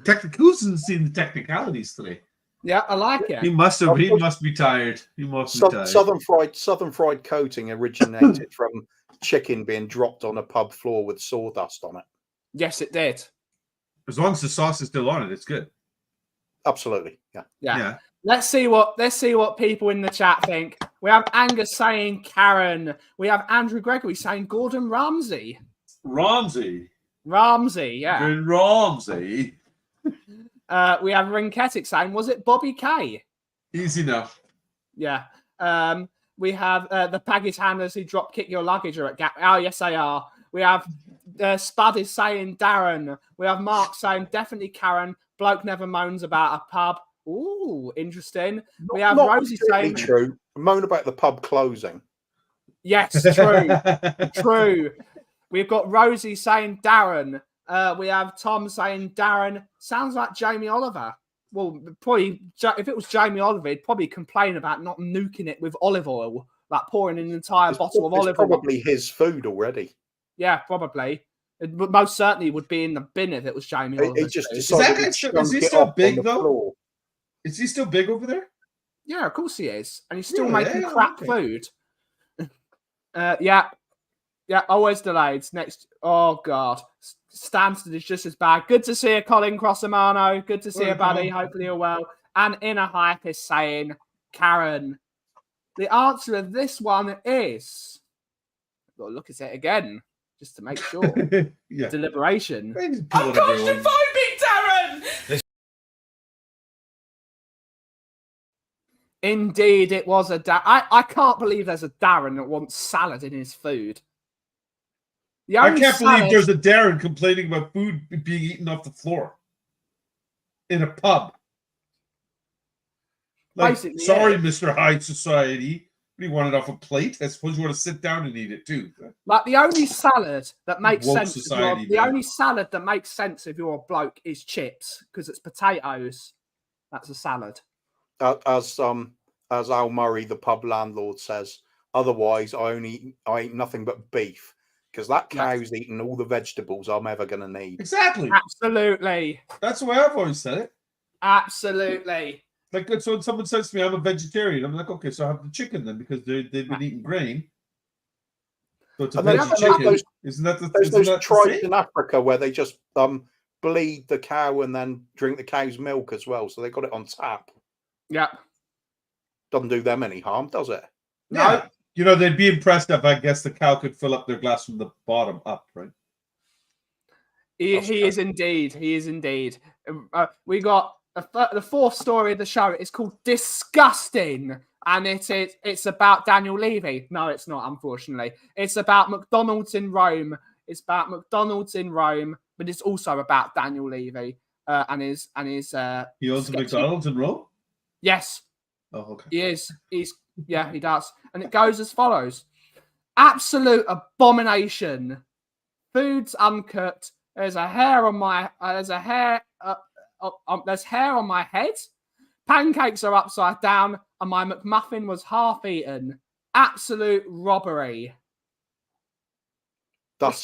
[SPEAKER 4] technicals and seeing the technicalities today.
[SPEAKER 2] Yeah, I like it.
[SPEAKER 4] He must be tired. He must be tired.
[SPEAKER 3] Southern fried coating originated from chicken being dropped on a pub floor with sawdust on it.
[SPEAKER 2] Yes, it did.
[SPEAKER 4] As long as the sauce is still on it, it's good.
[SPEAKER 3] Absolutely.
[SPEAKER 2] Yeah. Let's see what people in the chat think. We have Angus saying Karen. We have Andrew Gregory saying Gordon Ramsay.
[SPEAKER 4] Ramsay,
[SPEAKER 2] yeah.
[SPEAKER 4] Gordon Ramsay.
[SPEAKER 2] We have Rinketic saying, was it Bobby K?
[SPEAKER 4] Easy enough.
[SPEAKER 2] Yeah. We have the baggage handlers who drop kick your luggage are at Gap. Oh, yes, they are. We have Spud is saying Darren. We have Mark saying definitely Karen. Bloke never moans about a pub. Ooh, interesting. We have Rosie saying
[SPEAKER 3] true. Moan about the pub closing.
[SPEAKER 2] Yes, true. We've got Rosie saying Darren. We have Tom saying Darren. Sounds like Jamie Oliver. Well, probably if it was Jamie Oliver, he'd probably complain about not nuking it with olive oil, like pouring an entire bottle of olive oil.
[SPEAKER 3] Probably his food already.
[SPEAKER 2] Yeah, probably. It most certainly would be in the bin if it was Jamie Oliver.
[SPEAKER 4] Is he still big though? Is he still big over there?
[SPEAKER 2] Yeah, of course he is, and he's still making crap food. Yeah, always delayed. Next, oh god, Stansted is just as bad. Good to see you, Colin Crossamano. Good to see you, buddy.
[SPEAKER 4] Colin.
[SPEAKER 2] Hopefully you're well. And Inner Hype is saying, Karen. The answer of this one is, I've got to look at it again just to make sure.
[SPEAKER 4] Yeah.
[SPEAKER 2] Deliberation.
[SPEAKER 4] I'm claustrophobic,
[SPEAKER 2] Darren! Indeed, it was a Darren. I can't believe there's a Darren that wants salad in his food.
[SPEAKER 4] I can't believe there's a Darren complaining about food being eaten off the floor in a pub. Like,
[SPEAKER 2] Basically,
[SPEAKER 4] sorry,
[SPEAKER 2] yeah.
[SPEAKER 4] Mr. High Society. What, do you want it off a plate? I suppose you want to sit down and eat it too.
[SPEAKER 2] Like the only salad that makes
[SPEAKER 4] Woke
[SPEAKER 2] sense.
[SPEAKER 4] society,
[SPEAKER 2] The
[SPEAKER 4] man.
[SPEAKER 2] only salad that makes sense if you're a bloke is chips because it's potatoes. That's a salad.
[SPEAKER 3] As Al Murray, the pub landlord, says, otherwise I eat nothing but beef because that cow's eating all the vegetables I'm ever going to need.
[SPEAKER 4] Exactly.
[SPEAKER 2] Absolutely.
[SPEAKER 4] That's the way I've always said it.
[SPEAKER 2] Absolutely.
[SPEAKER 4] Like, so when someone says to me, I'm a vegetarian, I'm like, okay, so I have the chicken then because they've been eating grain. So it's a
[SPEAKER 3] And then
[SPEAKER 4] veggie chicken.
[SPEAKER 3] those-
[SPEAKER 4] Isn't that the
[SPEAKER 3] There's those
[SPEAKER 4] the
[SPEAKER 3] tribes
[SPEAKER 4] same?
[SPEAKER 3] in Africa where they just bleed the cow and then drink the cow's milk as well. So they got it on tap.
[SPEAKER 2] Yeah.
[SPEAKER 3] Doesn't do them any harm, does it?
[SPEAKER 4] Yeah. You know, they'd be impressed if I guess the cow could fill up their glass from the bottom up, right?
[SPEAKER 2] He is indeed. He is indeed. We got the fourth story of the show. It's called Disgusting. And it's about Daniel Levy. No, it's not, unfortunately. It's about McDonald's in Rome. It's about McDonald's in Rome, but it's also about Daniel Levy and his.
[SPEAKER 4] He owns a McDonald's in Rome?
[SPEAKER 2] Yes.
[SPEAKER 4] Oh, okay.
[SPEAKER 2] He is. Yeah, he does. And it goes as follows. Absolute abomination. Food's uncooked. There's hair on my head. Pancakes are upside down, and my McMuffin was half eaten. Absolute robbery.
[SPEAKER 3] That's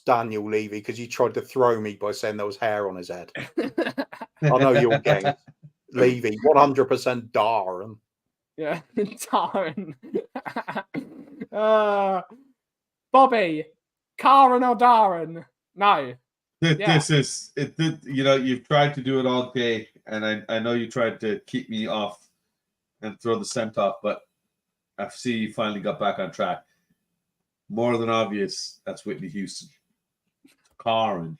[SPEAKER 3] Daniel Levy because he tried to throw me by saying there was hair on his head. I know your game. Levy, 100% Darren.
[SPEAKER 2] Yeah, Darren. Bobby, Karen or Darren? No.
[SPEAKER 4] This is it. You know, you've tried to do it all day, and I know you tried to keep me off and throw the scent off, but I see you finally got back on track. More than obvious, that's Whitney Houston. Karen.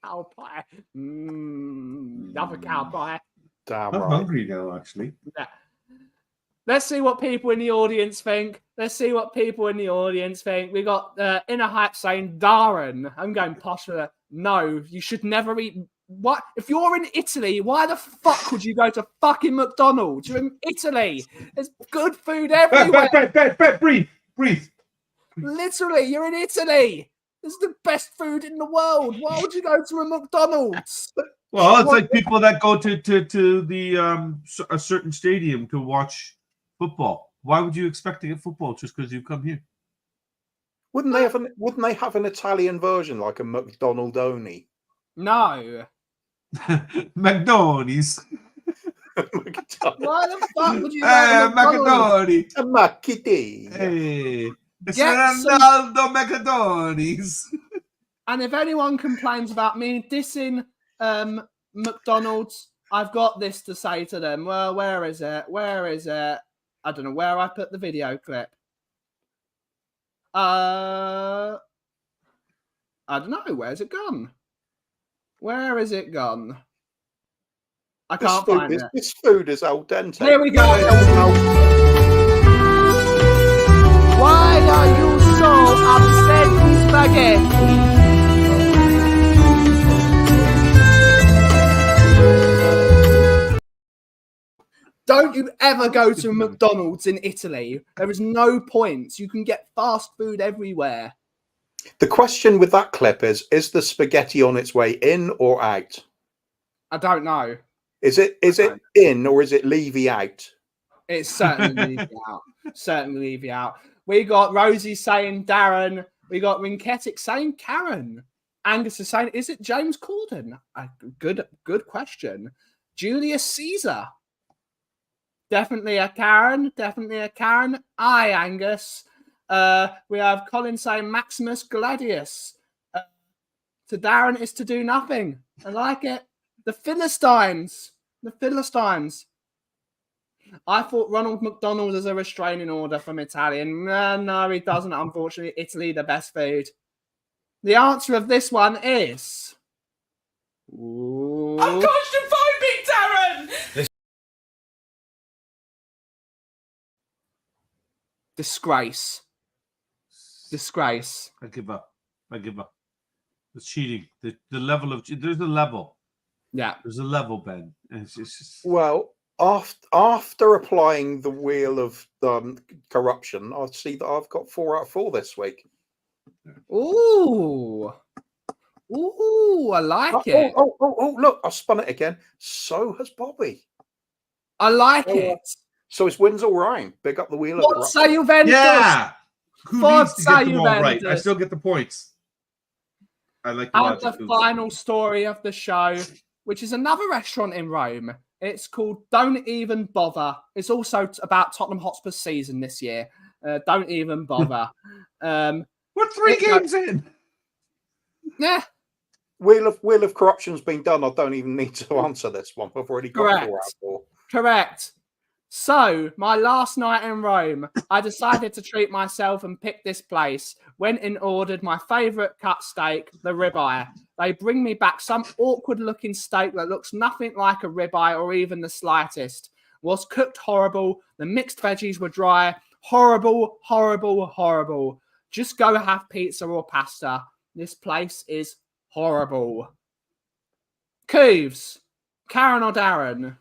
[SPEAKER 2] Cow pie. Another cow pie.
[SPEAKER 3] Damn
[SPEAKER 4] I'm
[SPEAKER 3] right.
[SPEAKER 4] hungry now, actually.
[SPEAKER 2] Yeah. Let's see what people in the audience think. We got Inner Hype saying Darren. I'm going posh for that. No, you should never eat. What? If you're in Italy, why the fuck would you go to fucking McDonald's? You're in Italy. There's good food everywhere.
[SPEAKER 4] Breathe.
[SPEAKER 2] Literally, you're in Italy. This is the best food in the world. Why would you go to a McDonald's?
[SPEAKER 4] Well, it's like people that go to the a certain stadium to watch football. Why would you expect to get football just because you come here?
[SPEAKER 3] Wouldn't they have an Italian version like a McDonald's?
[SPEAKER 2] No.
[SPEAKER 4] McDonald's.
[SPEAKER 2] Why the fuck would you go to McDonald's?
[SPEAKER 3] A Macchitini.
[SPEAKER 4] Hey, it's
[SPEAKER 2] Get
[SPEAKER 4] Ronaldo McDonald's.
[SPEAKER 2] And if anyone complains about me dissing McDonald's, I've got this to say to them. Well, where is it? I don't know where I put the video clip. I don't know. Where's it gone? Where is it gone? I can't find it.
[SPEAKER 3] This food is al dente.
[SPEAKER 2] Here we go. Why are you so upset with spaghetti? Don't you ever go to McDonald's in Italy. There is no point. You can get fast food everywhere.
[SPEAKER 3] The question with that clip is the spaghetti on its way in or out?
[SPEAKER 2] I don't know.
[SPEAKER 3] Is it in or is it Levy out?
[SPEAKER 2] It's certainly Levy out. Certainly Levy out. We got Rosie saying Darren. We got Rinketic saying Karen. Angus is saying, is it James Corden? Good question. Julius Caesar. Definitely a Karen. Aye, Angus. We have Colin saying Maximus Gladius. To Darren is to do nothing. I like it. The Philistines. I thought Ronald McDonald is a restraining order from Italian. No, he doesn't. Unfortunately, Italy, the best food. The answer of this one is...
[SPEAKER 7] I'm claustrophobic, Darren!
[SPEAKER 2] Disgrace.
[SPEAKER 4] I give up. It's cheating. The level of... There's a level.
[SPEAKER 2] Yeah.
[SPEAKER 4] There's a level, Ben. And it's just...
[SPEAKER 3] Well, after applying the wheel of corruption, I see that I've got 4 out of 4 this week.
[SPEAKER 2] Ooh, I like it.
[SPEAKER 3] Oh, look, I spun it again. So has Bobby.
[SPEAKER 2] I like it.
[SPEAKER 3] So it's wins all right. Big up the wheel of
[SPEAKER 2] What say you, Ventus?
[SPEAKER 4] Yeah! Who needs to get them all right? I
[SPEAKER 2] Juventus.
[SPEAKER 4] still get the points. I like the
[SPEAKER 2] And
[SPEAKER 4] logic.
[SPEAKER 2] the final story of the show, which is another restaurant in Rome. It's called Don't Even Bother. It's also about Tottenham Hotspur's season this year. Don't even bother.
[SPEAKER 4] We're 3 games in.
[SPEAKER 2] Yeah.
[SPEAKER 3] Wheel of Corruption's been done. I don't even need to answer this one. I've already got
[SPEAKER 2] Correct.
[SPEAKER 3] 4 out of 4.
[SPEAKER 2] Correct. So, my last night in Rome, I decided to treat myself and pick this place. Went and ordered my favourite cut steak, the ribeye. They bring me back some awkward-looking steak that looks nothing like a ribeye or even the slightest. Was cooked horrible. The mixed veggies were dry. Horrible, horrible, horrible. Just go have pizza or pasta. This place is horrible. Cooves, Karen or Darren?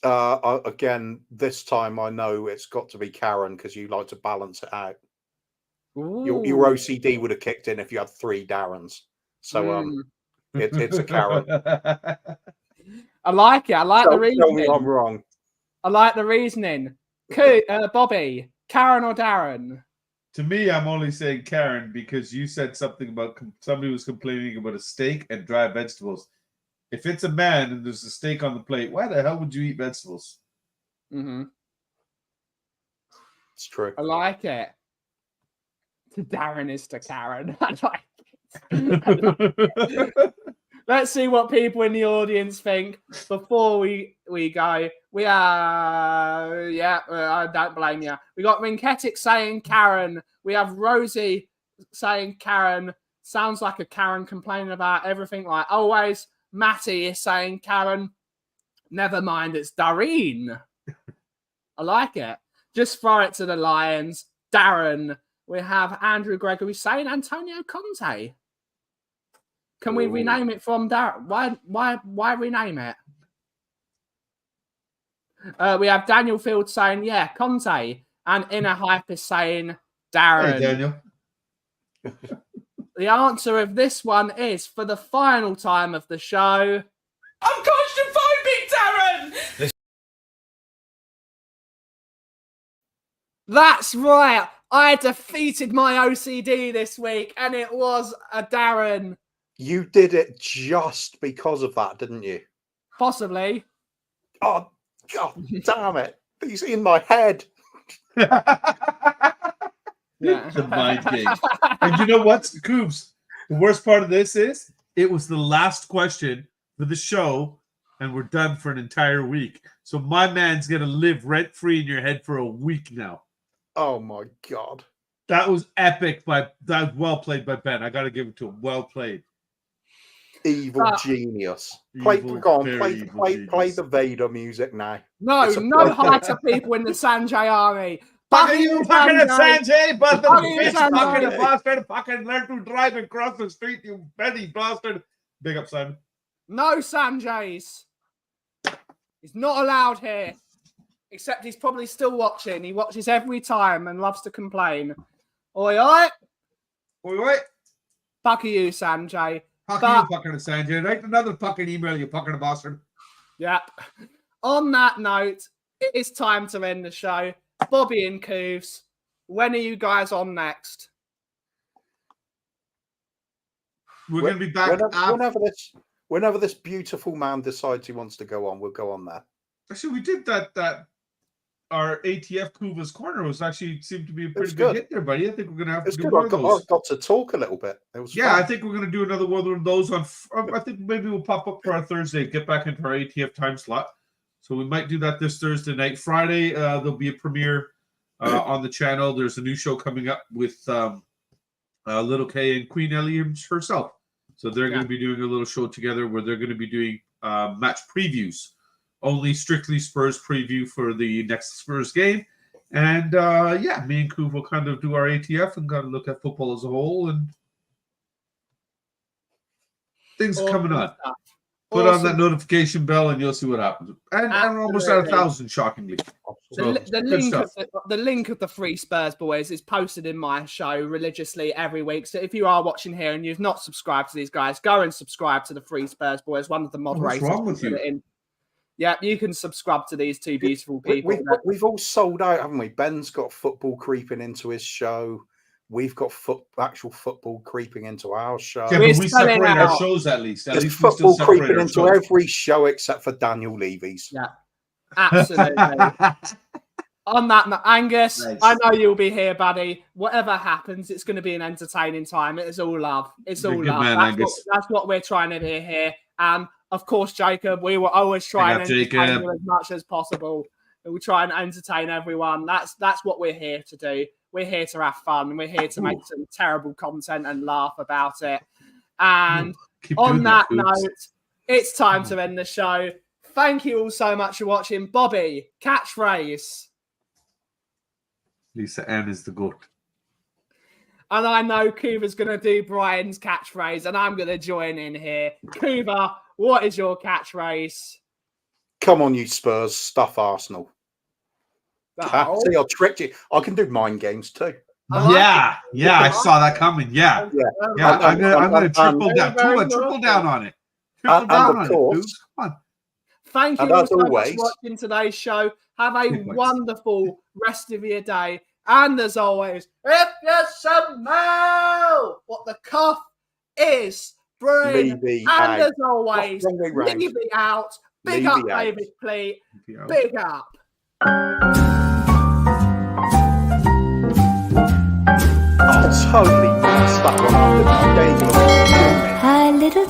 [SPEAKER 3] Again, this time I know it's got to be Karen because you like to balance it out. Your OCD would have kicked in if you had 3 Darrens. So it's a Karen.
[SPEAKER 2] I like it. I like the reasoning.
[SPEAKER 3] Tell me I'm wrong.
[SPEAKER 2] I like the reasoning. Bobby, Karen or Darren?
[SPEAKER 4] To me, I'm only saying Karen because you said something about somebody was complaining about a steak and dry vegetables. If it's a man and there's a steak on the plate, why the hell would you eat vegetables?
[SPEAKER 2] Mm-hmm.
[SPEAKER 3] It's true.
[SPEAKER 2] I like it. To Darren is to Karen. I like it. Let's see what people in the audience think before we go. We are, I don't blame you. We got Rinketic saying Karen. We have Rosie saying Karen. Sounds like a Karen complaining about everything like always. Matty is saying Karen. Never mind, it's Dareen. I like it. Just throw it to the Lions. Darren. We have Andrew Gregory saying Antonio Conte. Can we rename it from Darren? Why rename it? We have Daniel Field saying, yeah, Conte. And Inner Hype is saying Darren.
[SPEAKER 4] Hey, Daniel.
[SPEAKER 2] The answer of this one is, for the final time of the show...
[SPEAKER 7] I'm claustrophobic, Darren!
[SPEAKER 2] That's right. I defeated my OCD this week, and it was a Darren.
[SPEAKER 3] You did it just because of that, didn't you?
[SPEAKER 2] Possibly.
[SPEAKER 3] Oh, God damn it. He's in my head.
[SPEAKER 2] Yeah.
[SPEAKER 4] The mind game. And you know what, Coobs? The worst part of this is it was the last question for the show, and we're done for an entire week. So my man's gonna live rent free in your head for a week now.
[SPEAKER 3] Oh my God.
[SPEAKER 4] That was epic. That was well played by Ben. I gotta give it to him. Well played.
[SPEAKER 3] Evil genius. Play the Vader music now.
[SPEAKER 2] No hi to people in the Sanjay army.
[SPEAKER 4] Fucking you, fucking Sanjay, but the bitch,
[SPEAKER 2] Sanjay.
[SPEAKER 4] fucking bastard, fucking learn to drive across the street, you Betty bastard. Big up, Simon.
[SPEAKER 2] No Sanjays. He's not allowed here. Except he's probably still watching. He watches every time and loves to complain. Oi, oi.
[SPEAKER 4] Oi, oi.
[SPEAKER 2] Fuck you, Sanjay.
[SPEAKER 4] Fuck you, fucking Sanjay. Write another fucking email, you fucking bastard.
[SPEAKER 2] Yep. On that note, it is time to end the show. Bobby and Coos, when are you guys on next?
[SPEAKER 4] We're going to be back
[SPEAKER 3] whenever this beautiful man decides he wants to go on, we'll go on there.
[SPEAKER 4] Actually, we did that our ATF Kuva's Corner was actually seemed to be a pretty
[SPEAKER 3] It's
[SPEAKER 4] good
[SPEAKER 3] good.
[SPEAKER 4] hit there, buddy. I think we're going to have to
[SPEAKER 3] It's
[SPEAKER 4] do
[SPEAKER 3] good.
[SPEAKER 4] more
[SPEAKER 3] I
[SPEAKER 4] of those.
[SPEAKER 3] got to talk a little bit. It was
[SPEAKER 4] Yeah,
[SPEAKER 3] fun.
[SPEAKER 4] I think we're going to do another one of those on. I think maybe we'll pop up for our Thursday. Get back into our ATF time slot. So we might do that this Thursday night. Friday, there'll be a premiere on the channel. There's a new show coming up with Little K and Queen Ellie herself. So they're going to be doing a little show together where they're going to be doing match previews. Only strictly Spurs preview for the next Spurs game. And me and Kuv will kind of do our ATF and kind of look at football as a whole and things are coming on. Put on that notification bell and you'll see what happens. And we're almost at 1,000, shockingly. So,
[SPEAKER 2] the link of the Free Spurs Boys is posted in my show religiously every week. So if you are watching here and you've not subscribed to these guys, go and subscribe to the Free Spurs Boys. One of the moderators.
[SPEAKER 4] What's wrong with you?
[SPEAKER 2] Yeah, you can subscribe to these two beautiful people.
[SPEAKER 3] We've all sold out, haven't we? Ben's got football creeping into his show. We've got actual football creeping into our show.
[SPEAKER 4] Yeah, but we separate our shows at least. At least
[SPEAKER 3] football creeping into every show except for Daniel Levy's.
[SPEAKER 2] Yeah, absolutely. On that note, Angus, nice. I know you'll be here, buddy. Whatever happens, it's going to be an entertaining time. It's all love. It's all love.
[SPEAKER 4] Man,
[SPEAKER 2] that's what we're trying to do here. And of course, Jacob, we will always try and entertain you as much as possible. We try and entertain everyone. That's what we're here to do. We're here to have fun. We're here to make some terrible content and laugh about it. And on that note, it's time to end the show. Thank you all so much for watching. Bobby, catchphrase.
[SPEAKER 4] Lisa M is the goat.
[SPEAKER 2] And I know Kuva's going to do Brian's catchphrase, and I'm going to join in here. Kuva, what is your catchphrase?
[SPEAKER 3] Come on, you Spurs, stuff Arsenal.
[SPEAKER 2] Oh.
[SPEAKER 3] See, I tricked you. I can do mind games too.
[SPEAKER 4] I saw that coming. Yeah. I'm going to triple down on it. Triple down on it. Come on.
[SPEAKER 2] Thank you all so much for watching today's show. Have a wonderful rest of your day. And as always, if you smell what the cough is brewing, and as always, leave it out. Big up, David Pleat. Big up.
[SPEAKER 3] I totally messed that one up.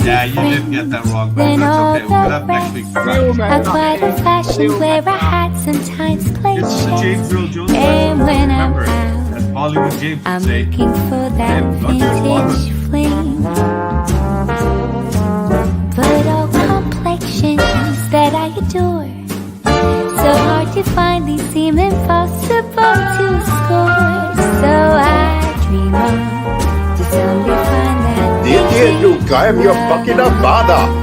[SPEAKER 4] Yeah, you didn't get that wrong, but that's okay. We'll get up next week.
[SPEAKER 1] I quite a fashion where I had sometimes played chess. And when I'm out, I'm looking for that vintage fling. But all complexions that I adore, so hard to find, these seem impossible to score. So I dream on to someday find that.
[SPEAKER 3] You guy, I'm your fucking father.